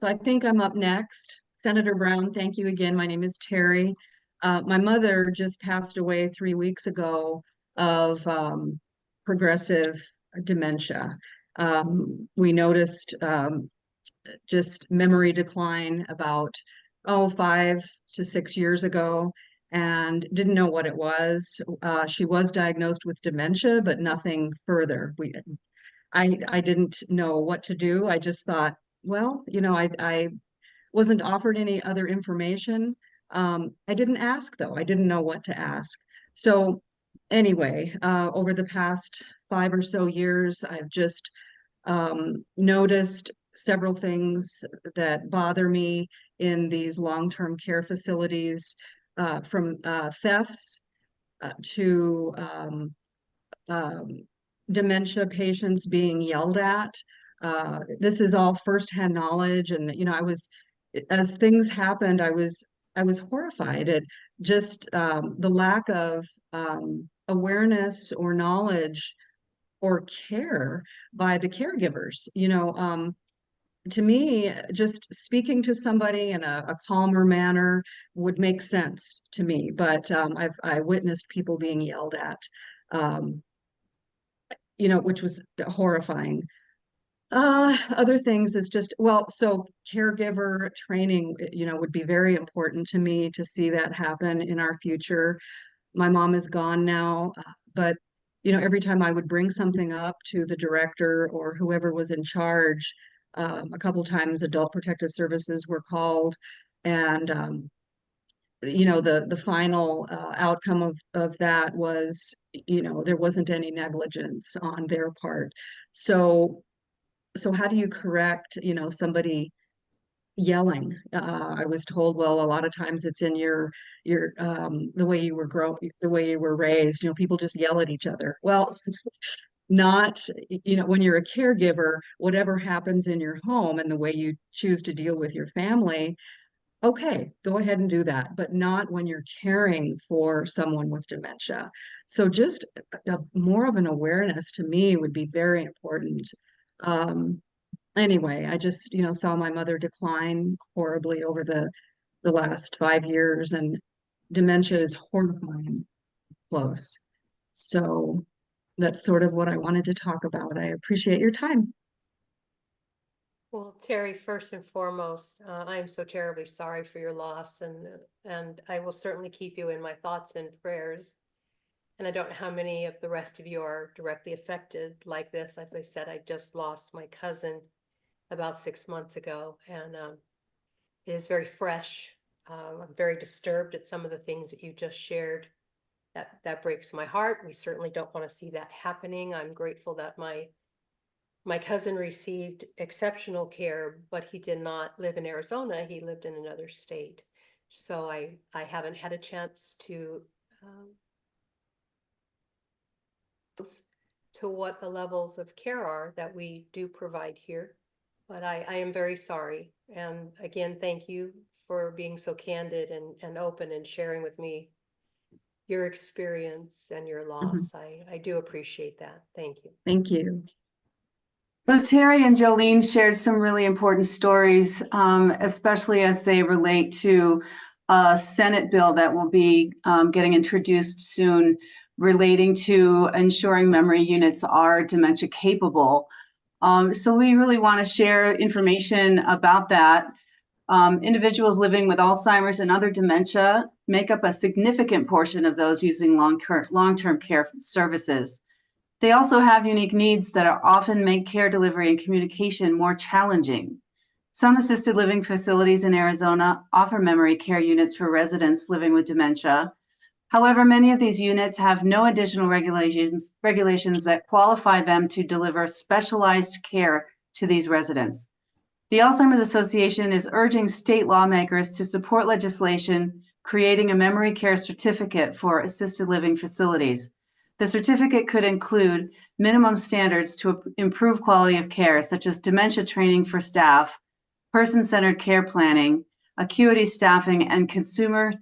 So I think I'm up next. Senator Brown, thank you again. My name is Terry. My mother just passed away 3 weeks ago of progressive dementia. We noticed just memory decline about 5 to 6 years ago, and didn't know what it was. She was diagnosed with dementia, but nothing further. I didn't know what to do. I just thought, well, I wasn't offered any other information. I didn't ask, though. I didn't know what to ask. So anyway, over the past 5 or so years, I've just noticed several things that bother me in these long-term care facilities, from thefts to dementia patients being yelled at. This is all firsthand knowledge, and as things happened, I was horrified at just the lack of awareness or knowledge or care by the caregivers. To me, just speaking to somebody in a calmer manner would make sense to me, but I witnessed people being yelled at. which was horrifying. Other things is just, well, so caregiver training, would be very important to me to see that happen in our future. My mom is gone now, but every time I would bring something up to the director or whoever was in charge, a couple times Adult Protective Services were called, and the final outcome of that was, there wasn't any negligence on their part. So how do you correct, somebody yelling? I was told, well, a lot of times it's in your the way you were the way you were raised. People just yell at each other. Well, not, when you're a caregiver, whatever happens in your home and the way you choose to deal with your family, okay, go ahead and do that, but not when you're caring for someone with dementia. So just more of an awareness to me would be very important. Anyway, I just, saw my mother decline horribly over the last 5 years, and dementia is horrifying close. So that's sort of what I wanted to talk about. I appreciate your time. Well, Terry, first and foremost, I am so terribly sorry for your loss, and I will certainly keep you in my thoughts and prayers. And I don't know how many of the rest of you are directly affected like this. As I said, I just lost my cousin about 6 months ago, and it is very fresh. I'm very disturbed at some of the things that you just shared. That breaks my heart. We certainly don't want to see that happening. I'm grateful that my cousin received exceptional care, but he did not live in Arizona. He lived in another state. So I haven't had a chance to what the levels of care are that we do provide here. But I am very sorry. And again, thank you for being so candid and open and sharing with me your experience and your loss. I do appreciate that. Thank you. Thank you. So Terry and Jolene shared some really important stories, especially as they relate to a Senate bill that will be getting introduced soon, relating to ensuring memory units are dementia capable. So we really want to share information about that. Individuals living with Alzheimer's and other dementia make up a significant portion of those using long-term care services. They also have unique needs that often make care delivery and communication more challenging. Some assisted living facilities in Arizona offer memory care units for residents living with dementia. However, many of these units have no additional regulations that qualify them to deliver specialized care to these residents. The Alzheimer's Association is urging state lawmakers to support legislation creating a memory care certificate for assisted living facilities. The certificate could include minimum standards to improve quality of care, such as dementia training for staff, person-centered care planning, acuity staffing, and consumer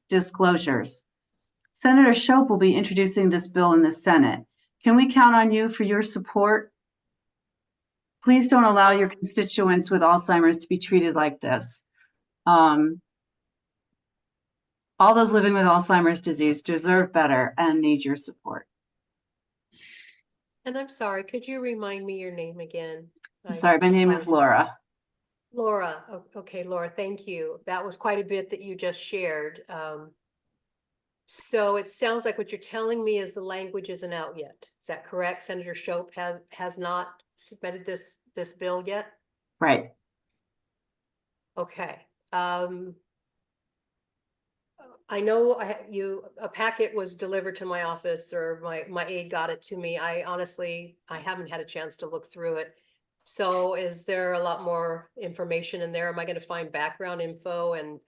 disclosures. Senator Shope will be introducing this bill in the Senate. Can we count on you for your support? Please don't allow your constituents with Alzheimer's to be treated like this. All those living with Alzheimer's disease deserve better and need your support. And I'm sorry, could you remind me your name again? Sorry, my name is Laura. Laura. Okay, Laura, thank you. That was quite a bit that you just shared. So it sounds like what you're telling me is the language isn't out yet. Is that correct? Senator Shope has not submitted this bill yet? Right. Okay. I know a packet was delivered to my office, or my aide got it to me. I haven't had a chance to look through it. So is there a lot more information in there? Am I going to find background info and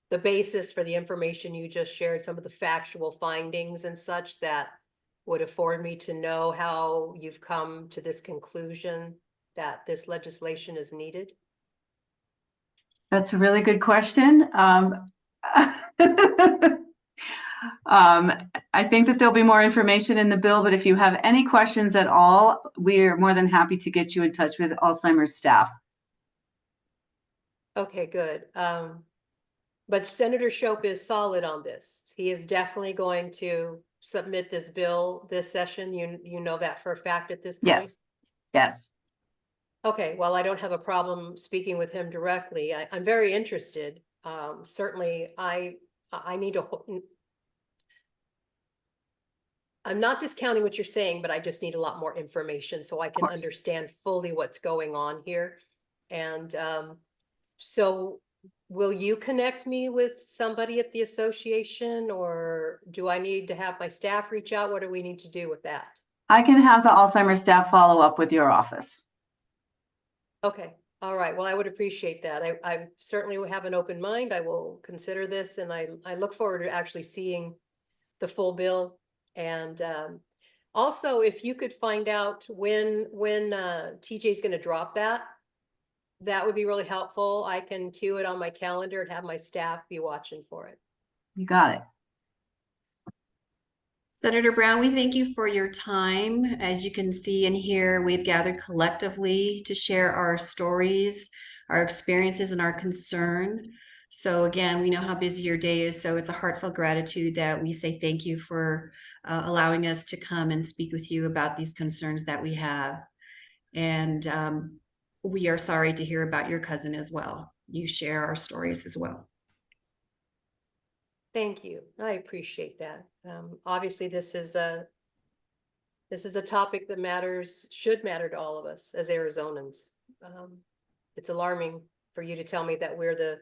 the basis for the information you just shared, some of the factual findings and such that would afford me to know how you've come to this conclusion that this legislation is needed? That's a really good question. I think that there'll be more information in the bill, but if you have any questions at all, we're more than happy to get you in touch with Alzheimer's staff. Okay, good. But Senator Shope is solid on this. He is definitely going to submit this bill this session? You know that for a fact at this point? Yes, yes. Okay, well, I don't have a problem speaking with him directly. I'm very interested. Certainly, I need to. I'm not discounting what you're saying, but I just need a lot more information so I can course. understand fully what's going on here. And so will you connect me with somebody at the association, or do I need to have my staff reach out? What do we need to do with that? I can have the Alzheimer's staff follow up with your office. Okay, all right. Well, I would appreciate that. I certainly will have an open mind. I will consider this, and I look forward to actually seeing the full bill. And also, if you could find out when TJ's going to drop that, that would be really helpful. I can cue it on my calendar and have my staff be watching for it. You got it. Senator Brown, we thank you for your time. As you can see and hear, we've gathered collectively to share our stories, our experiences, and our concern. So again, we know how busy your day is, so it's a heartfelt gratitude that we say thank you for allowing us to come and speak with you about these concerns that we have. And we are sorry to hear about your cousin as well. You share our stories as well. Thank you. I appreciate that. Obviously, this is a topic that should matter to all of us as Arizonans. It's alarming for you to tell me that we're the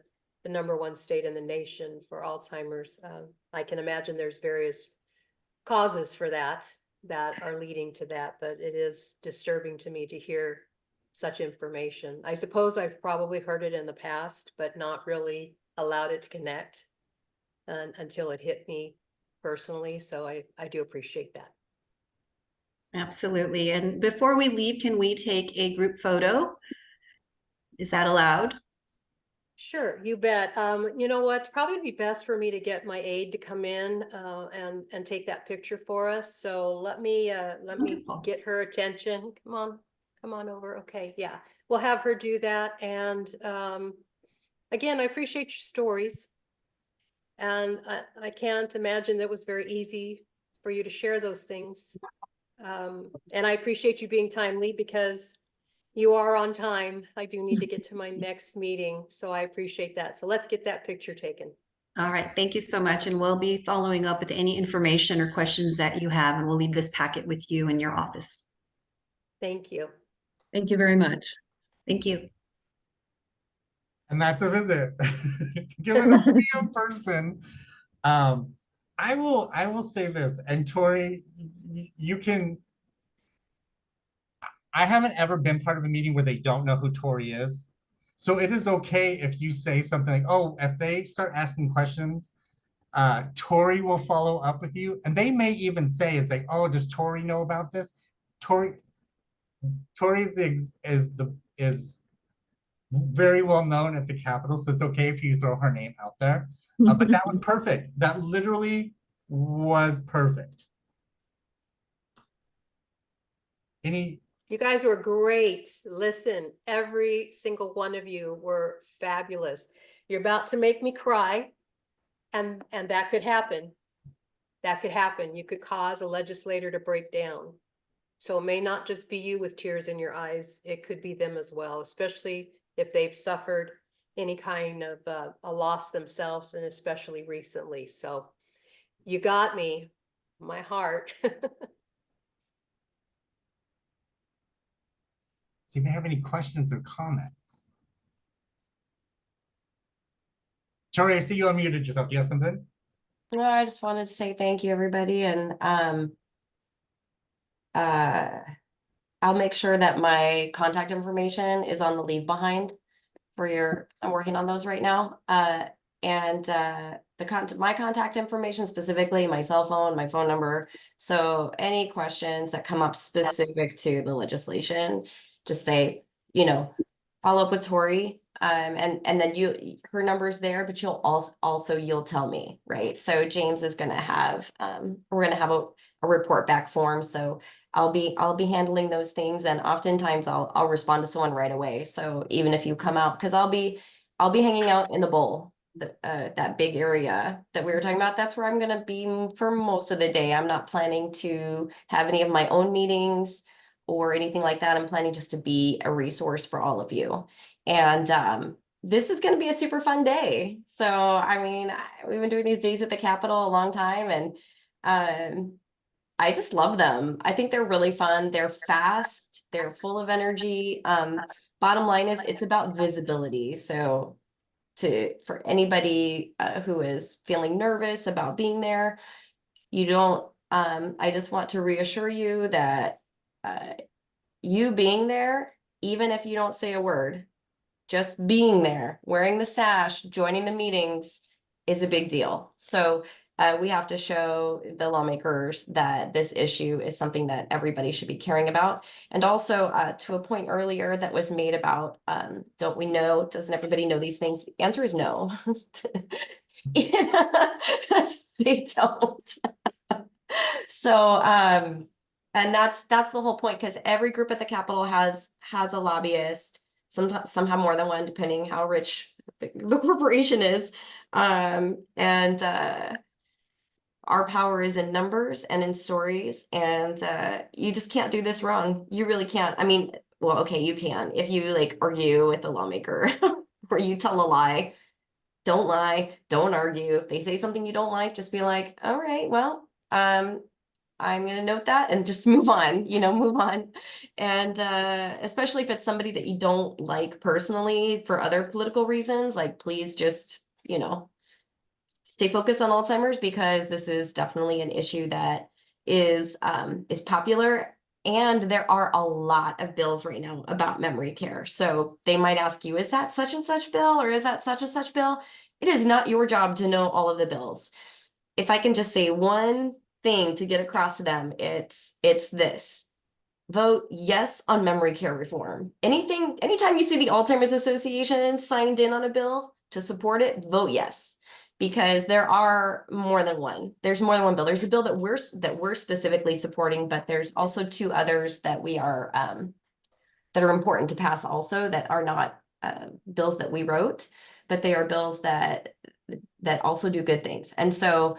#1 state in the nation for Alzheimer's. I can imagine there's various causes for that are leading to that, but it is disturbing to me to hear such information. I suppose I've probably heard it in the past, but not really allowed it to connect until it hit me personally. So I do appreciate that. Absolutely. And before we leave, can we take a group photo? Is that allowed? Sure, you bet. You know what? It's probably be best for me to get my aide to come in and take that picture for us. So let me Wonderful. get her attention. Come on over. Okay, yeah, we'll have her do that. And again, I appreciate your stories. And I can't imagine that was very easy for you to share those things. And I appreciate you being timely because you are on time. I do need to get to my next meeting, so I appreciate that. So let's get that picture taken. All right. Thank you so much. And we'll be following up with any information or questions that you have, and we'll leave this packet with you in your office. Thank you. Thank you very much. Thank you. And that's a visit. Given to be a person, I will say this, and Tori, you can. I haven't ever been part of a meeting where they don't know who Tori is. So it is okay if you say something like, oh, if they start asking questions, Tori will follow up with you. And they may even say, it's like, oh, does Tori know about this? Tori is very well known at the Capitol, so it's okay if you throw her name out there. But that was perfect. That literally was perfect. You guys were great. Listen, every single one of you were fabulous. You're about to make me cry, and that could happen. That could happen. You could cause a legislator to break down. So it may not just be you with tears in your eyes. It could be them as well, especially if they've suffered any kind of a loss themselves, and especially recently. So you got me, my heart. So you may have any questions or comments. Tori, I see you unmuted yourself. Do you have something? No, I just wanted to say thank you, everybody, and I'll make sure that my contact information is on the leave behind for I'm working on those right now. And my contact information, specifically my cell phone, my phone number. So any questions that come up specific to the legislation, just say, follow up with Tori. And then her number's there, but you'll tell me, right? So James is gonna have, we're gonna have a report back form. So I'll be handling those things, and oftentimes I'll respond to someone right away. So even if you come out, because I'll be hanging out in the bowl that big area that we were talking about, that's where I'm gonna be for most of the day. I'm not planning to have any of my own meetings or anything like that. I'm planning just to be a resource for all of you. And this is gonna be a super fun day. So, I mean, we've been doing these days at the Capitol a long time, and I just love them. I think they're really fun. They're fast, they're full of energy. Bottom line is it's about visibility. So for anybody who is feeling nervous about being there, you don't, I just want to reassure you that you being there, even if you don't say a word, just being there, wearing the sash, joining the meetings is a big deal. So we have to show the lawmakers that this issue is something that everybody should be caring about. And also to a point earlier that was made about, don't we know, doesn't everybody know these things? The answer is no. They don't. So, and that's the whole point, because every group at the Capitol has a lobbyist. Sometimes some have more than one, depending how rich the corporation is. Our power is in numbers and in stories, and you just can't do this wrong. You really can't. I mean, well, okay, you can if you like argue with the lawmaker or you tell a lie. Don't lie, don't argue. If they say something you don't like, just be like, all right, well, I'm gonna note that and just move on, move on. And especially if it's somebody that you don't like personally for other political reasons, like please just, stay focused on Alzheimer's, because this is definitely an issue that is popular. And there are a lot of bills right now about memory care. So they might ask you, is that such and such bill, or is that such and such bill? It is not your job to know all of the bills. If I can just say one thing to get across to them, it's this: vote yes on memory care reform. Anytime you see the Alzheimer's Association signed in on a bill to support it, vote yes. Because there are more than one. There's more than one bill. There's a bill that we're specifically supporting, but there's also two others that we are that are important to pass also, that are not bills that we wrote, but they are bills that also do good things. And so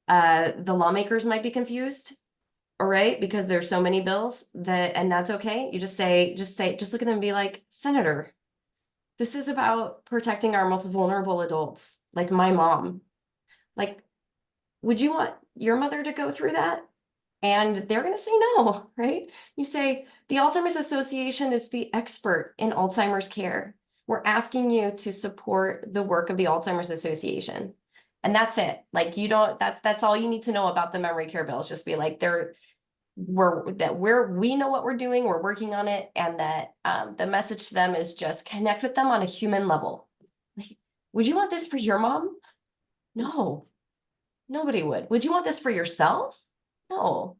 the lawmakers might be confused, all right, because there's so many bills and that's okay. You just look at them and be like, Senator, this is about protecting our most vulnerable adults, like my mom. Like, would you want your mother to go through that? And they're going to say no, right? You say, the Alzheimer's Association is the expert in Alzheimer's care. We're asking you to support the work of the Alzheimer's Association. And that's it. Like, that's all you need to know about the memory care bills. Just be like, we know what we're doing, we're working on it, and that the message to them is just connect with them on a human level. Like, would you want this for your mom? No, nobody would. Would you want this for yourself? No.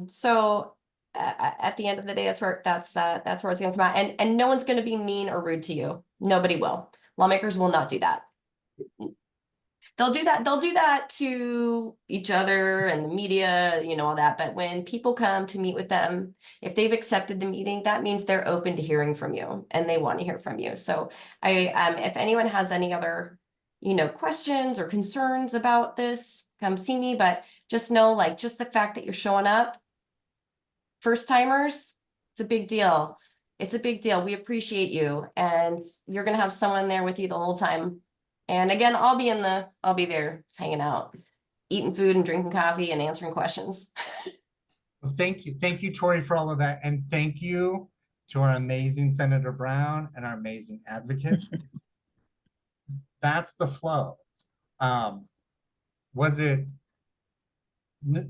So at the end of the day, that's where it's gonna come out, and no one's gonna be mean or rude to you. Nobody will. Lawmakers will not do that. They'll do that to each other and the media, all that. But when people come to meet with them, if they've accepted the meeting, that means they're open to hearing from you and they want to hear from you. So if anyone has any other, questions or concerns about this, come see me. But just know, like, just the fact that you're showing up, first timers, it's a big deal. It's a big deal. We appreciate you, and you're going to have someone there with you the whole time. And again, I'll be there hanging out, eating food and drinking coffee and answering questions. Well, thank you, Tori, for all of that. And thank you to our amazing Senator Brown and our amazing advocates. That's the flow.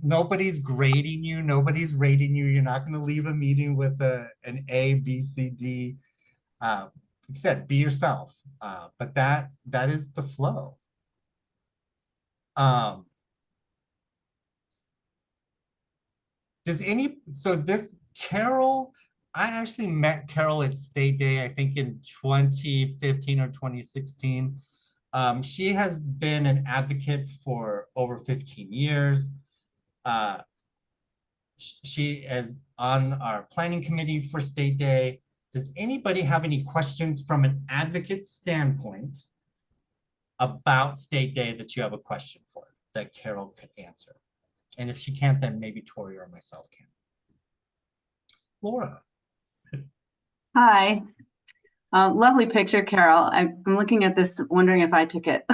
Nobody's grading you, nobody's rating you. You're not going to leave a meeting with an A, B, C, D. Except be yourself. But that is the flow. Carol, I actually met Carol at State Day, I think in 2015 or 2016. She has been an advocate for over 15 years. She is on our planning committee for State Day. Does anybody have any questions from an advocate standpoint about State Day that you have a question for that Carol could answer. And if she can't, then maybe Tori or myself can. Laura. Hi. Lovely picture, Carol. I'm looking at this, wondering if I took it.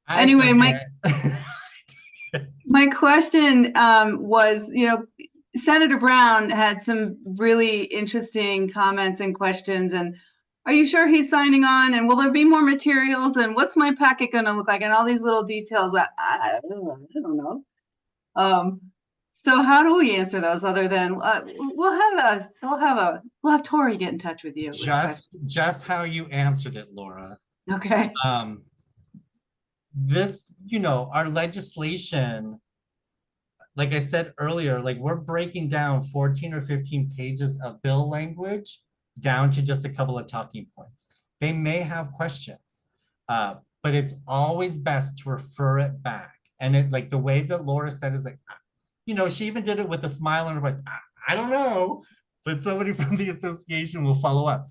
Anyway, my question was, Senator Brown had some really interesting comments and questions, and are you sure he's signing on? And will there be more materials? And what's my packet going to look like? And all these little details. I don't know. So how do we answer those other than we'll have Tori get in touch with you. Just how you answered it, Laura. Okay. This, our legislation, like I said earlier, like we're breaking down 14 or 15 pages of bill language down to just a couple of talking points. They may have questions, but it's always best to refer it back. And it, like the way that Laura said is like, she even did it with a smile on her face. I don't know, but somebody from the association will follow up.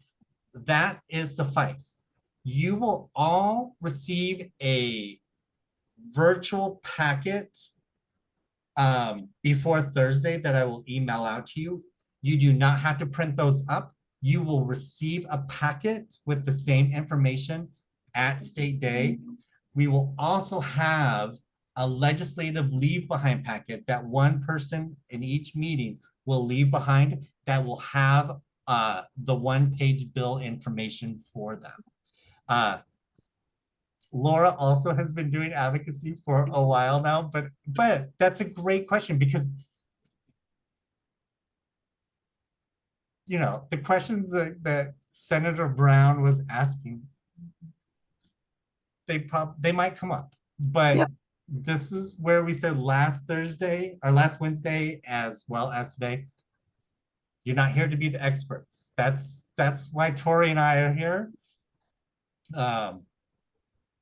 That is suffice. You will all receive a virtual packet before Thursday that I will email out to you. You do not have to print those up. You will receive a packet with the same information at State Day. We will also have a legislative leave behind packet that one person in each meeting will leave behind that will have the one-page bill information for them. Laura also has been doing advocacy for a while now, but that's a great question because the questions that Senator Brown was asking, they might come up, but yep. This is where we said last Wednesday, as well as today, you're not here to be the experts. That's why Tori and I are here. And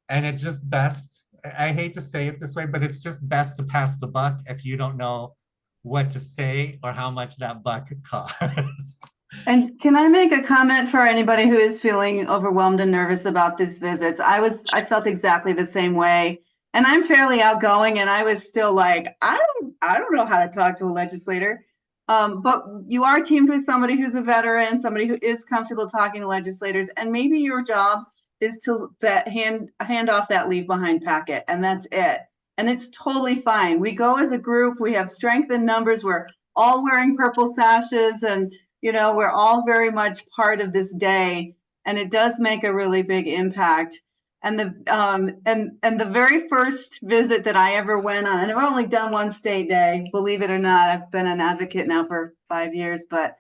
it's just best, I hate to say it this way, but it's just best to pass the buck if you don't know what to say or how much that buck costs. And can I make a comment for anybody who is feeling overwhelmed and nervous about these visits? I felt exactly the same way. And I'm fairly outgoing, and I was still like, I don't know how to talk to a legislator. But you are teamed with somebody who's a veteran, somebody who is comfortable talking to legislators, and maybe your job is to hand off that leave behind packet, and that's it. And it's totally fine. We go as a group. We have strength in numbers. We're all wearing purple sashes, and we're all very much part of this day, and it does make a really big impact. And the very first visit that I ever went on, and I've only done one State Day, believe it or not. I've been an advocate now for 5 years, but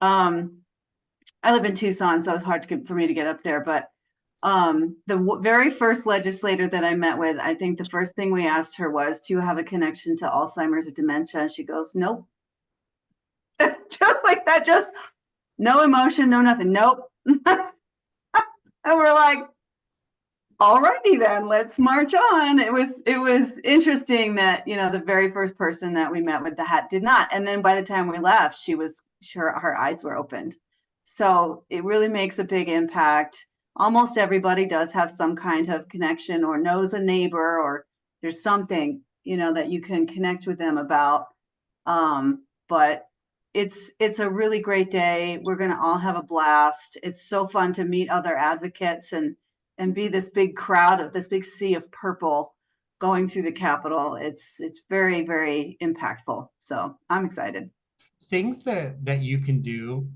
I live in Tucson, so it's hard for me to get up there. But the very first legislator that I met with, I think the first thing we asked her was, do you have a connection to Alzheimer's or dementia? And she goes, nope. Just like that, just no emotion, no nothing, nope. And we're like, alrighty then, let's march on. It was interesting that the very first person that we met with the hat did not, and then by the time we left, her eyes were opened. So it really makes a big impact. Almost everybody does have some kind of connection or knows a neighbor, or there's something that you can connect with them about. But it's a really great day. We're going to all have a blast. It's so fun to meet other advocates and be this big crowd of this big sea of purple going through the Capitol. It's very, very impactful. So I'm excited. Things that you can do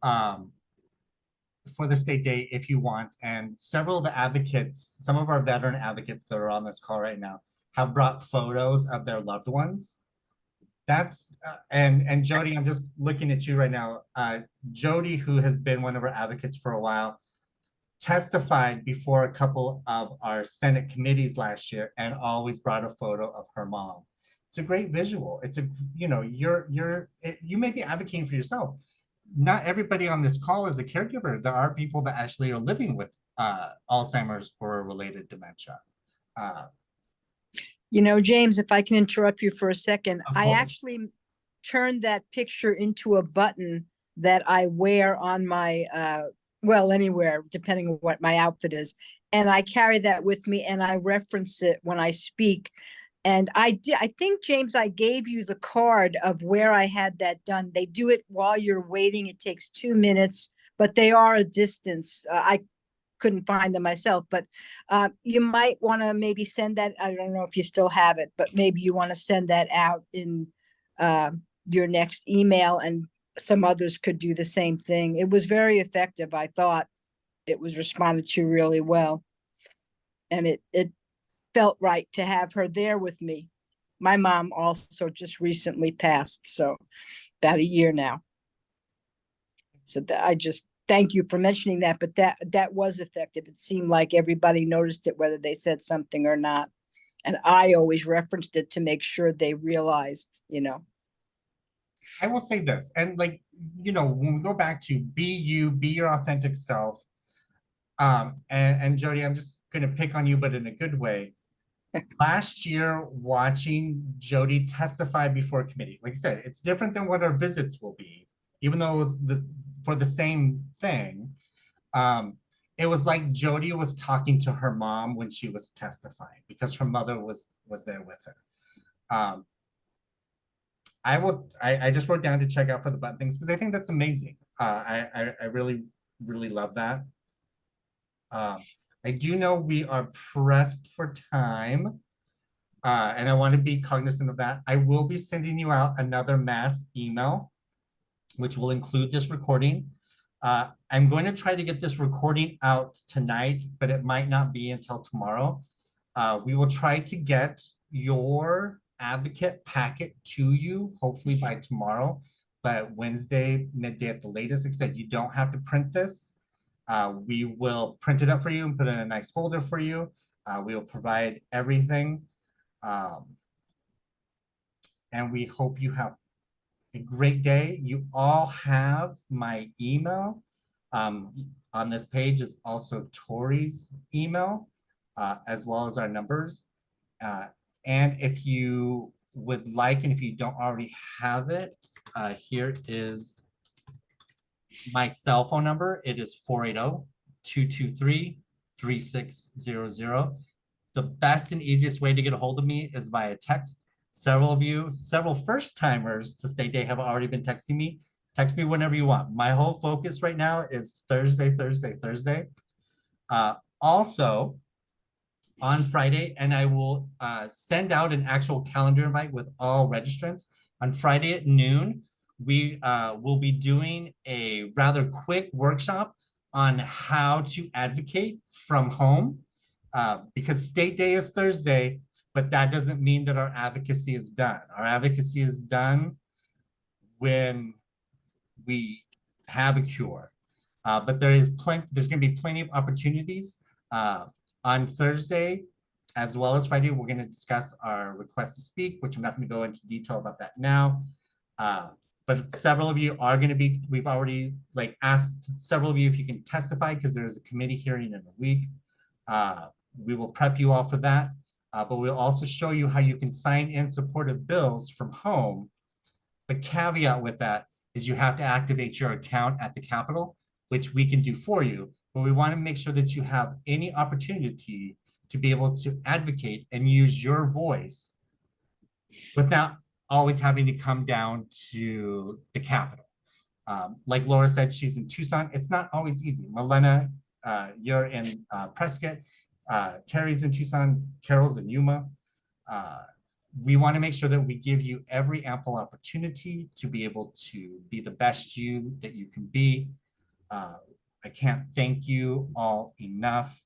for the State Day if you want, and several of the advocates, some of our veteran advocates that are on this call right now have brought photos of their loved ones. That's and Jody, I'm just looking at you right now. Jody, who has been one of our advocates for a while, testified before a couple of our Senate committees last year and always brought a photo of her mom. It's a great visual. It's a, you may be advocating for yourself. Not everybody on this call is a caregiver. There are people that actually are living with Alzheimer's or related dementia. James, if I can interrupt you for a second, I actually turned that picture into a button that I wear on my, well, anywhere, depending on what my outfit is. And I carry that with me and I reference it when I speak. And I think, James, I gave you the card of where I had that done. They do it while you're waiting. It takes 2 minutes, but they are a distance. I couldn't find them myself, but you might want to maybe send that. I don't know if you still have it, but maybe you want to send that out in your next email, and some others could do the same thing. It was very effective. I thought it was responded to really well. And it felt right to have her there with me. My mom also just recently passed, so about a year now. So I just thank you for mentioning that, but that was effective. It seemed like everybody noticed it, whether they said something or not. And I always referenced it to make sure they realized, I will say this, and like, when we go back to be you, be your authentic self. And Jody, I'm just gonna pick on you, but in a good way. Last year, watching Jody testify before committee, like I said, it's different than what our visits will be, even though it was for the same thing. It was like Jody was talking to her mom when she was testifying because her mother was there with her. I just wrote down to check out for the button things because I think that's amazing. I really, really love that. I do know we are pressed for time, and I want to be cognizant of that. I will be sending you out another mass email, which will include this recording. I'm going to try to get this recording out tonight, but it might not be until tomorrow. We will try to get your advocate packet to you, hopefully by tomorrow, but Wednesday, midday at the latest. Except you don't have to print this. We will print it up for you and put it in a nice folder for you. We will provide everything. And we hope you have a great day. You all have my email. On this page is also Tori's email, as well as our numbers. And if you would like, and if you don't already have it, here is my cell phone number. It is 480-223-3600. The best and easiest way to get a hold of me is via text. Several first timers to State Day have already been texting me. Text me whenever you want. My whole focus right now is Thursday. Also, on Friday, and I will send out an actual calendar invite with all registrants. On Friday at noon, we will be doing a rather quick workshop on how to advocate from home, because State Day is Thursday, but that doesn't mean that our advocacy is done. Our advocacy is done when we have a cure. But there's going to be plenty of opportunities. On Thursday, as well as Friday, we're going to discuss our request to speak, which I'm not going to go into detail about that now. But several of you are going to be, we've already asked several of you if you can testify because there's a committee hearing in a week. We will prep you all for that, but we'll also show you how you can sign in supportive bills from home. The caveat with that is you have to activate your account at the Capitol, which we can do for you, but we want to make sure that you have any opportunity to be able to advocate and use your voice without always having to come down to the Capitol. Like Laura said, she's in Tucson. It's not always easy. Milena, you're in Prescott. Terry's in Tucson. Carol's in Yuma. We want to make sure that we give you every ample opportunity to be able to be the best you that you can be. I can't thank you all enough.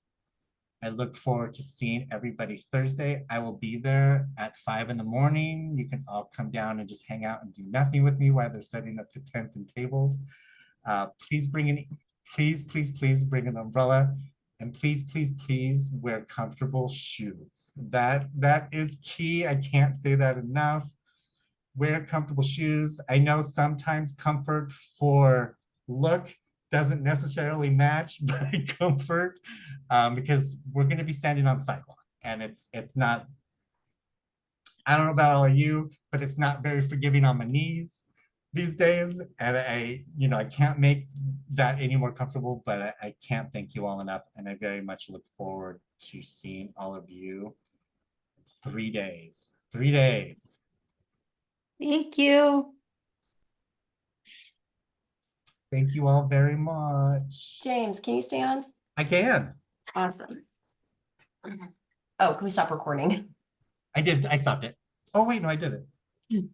I look forward to seeing everybody Thursday. I will be there at 5 in the morning. You can all come down and just hang out and do nothing with me while they're setting up the tent and tables. Please bring bring an umbrella, and please wear comfortable shoes. That is key. I can't say that enough. Wear comfortable shoes. I know sometimes comfort for look doesn't necessarily match by comfort, because we're going to be standing on sidewalk, and it's not, I don't know about all of you, but it's not very forgiving on my knees. these days, and I can't make that any more comfortable, but I can't thank you all enough, and I very much look forward to seeing all of you. 3 days. 3 days. Thank you. Thank you all very much. James, can you stay on? I can. Awesome. Oh, can we stop recording? I did. I stopped it. Oh, wait, no, I did it.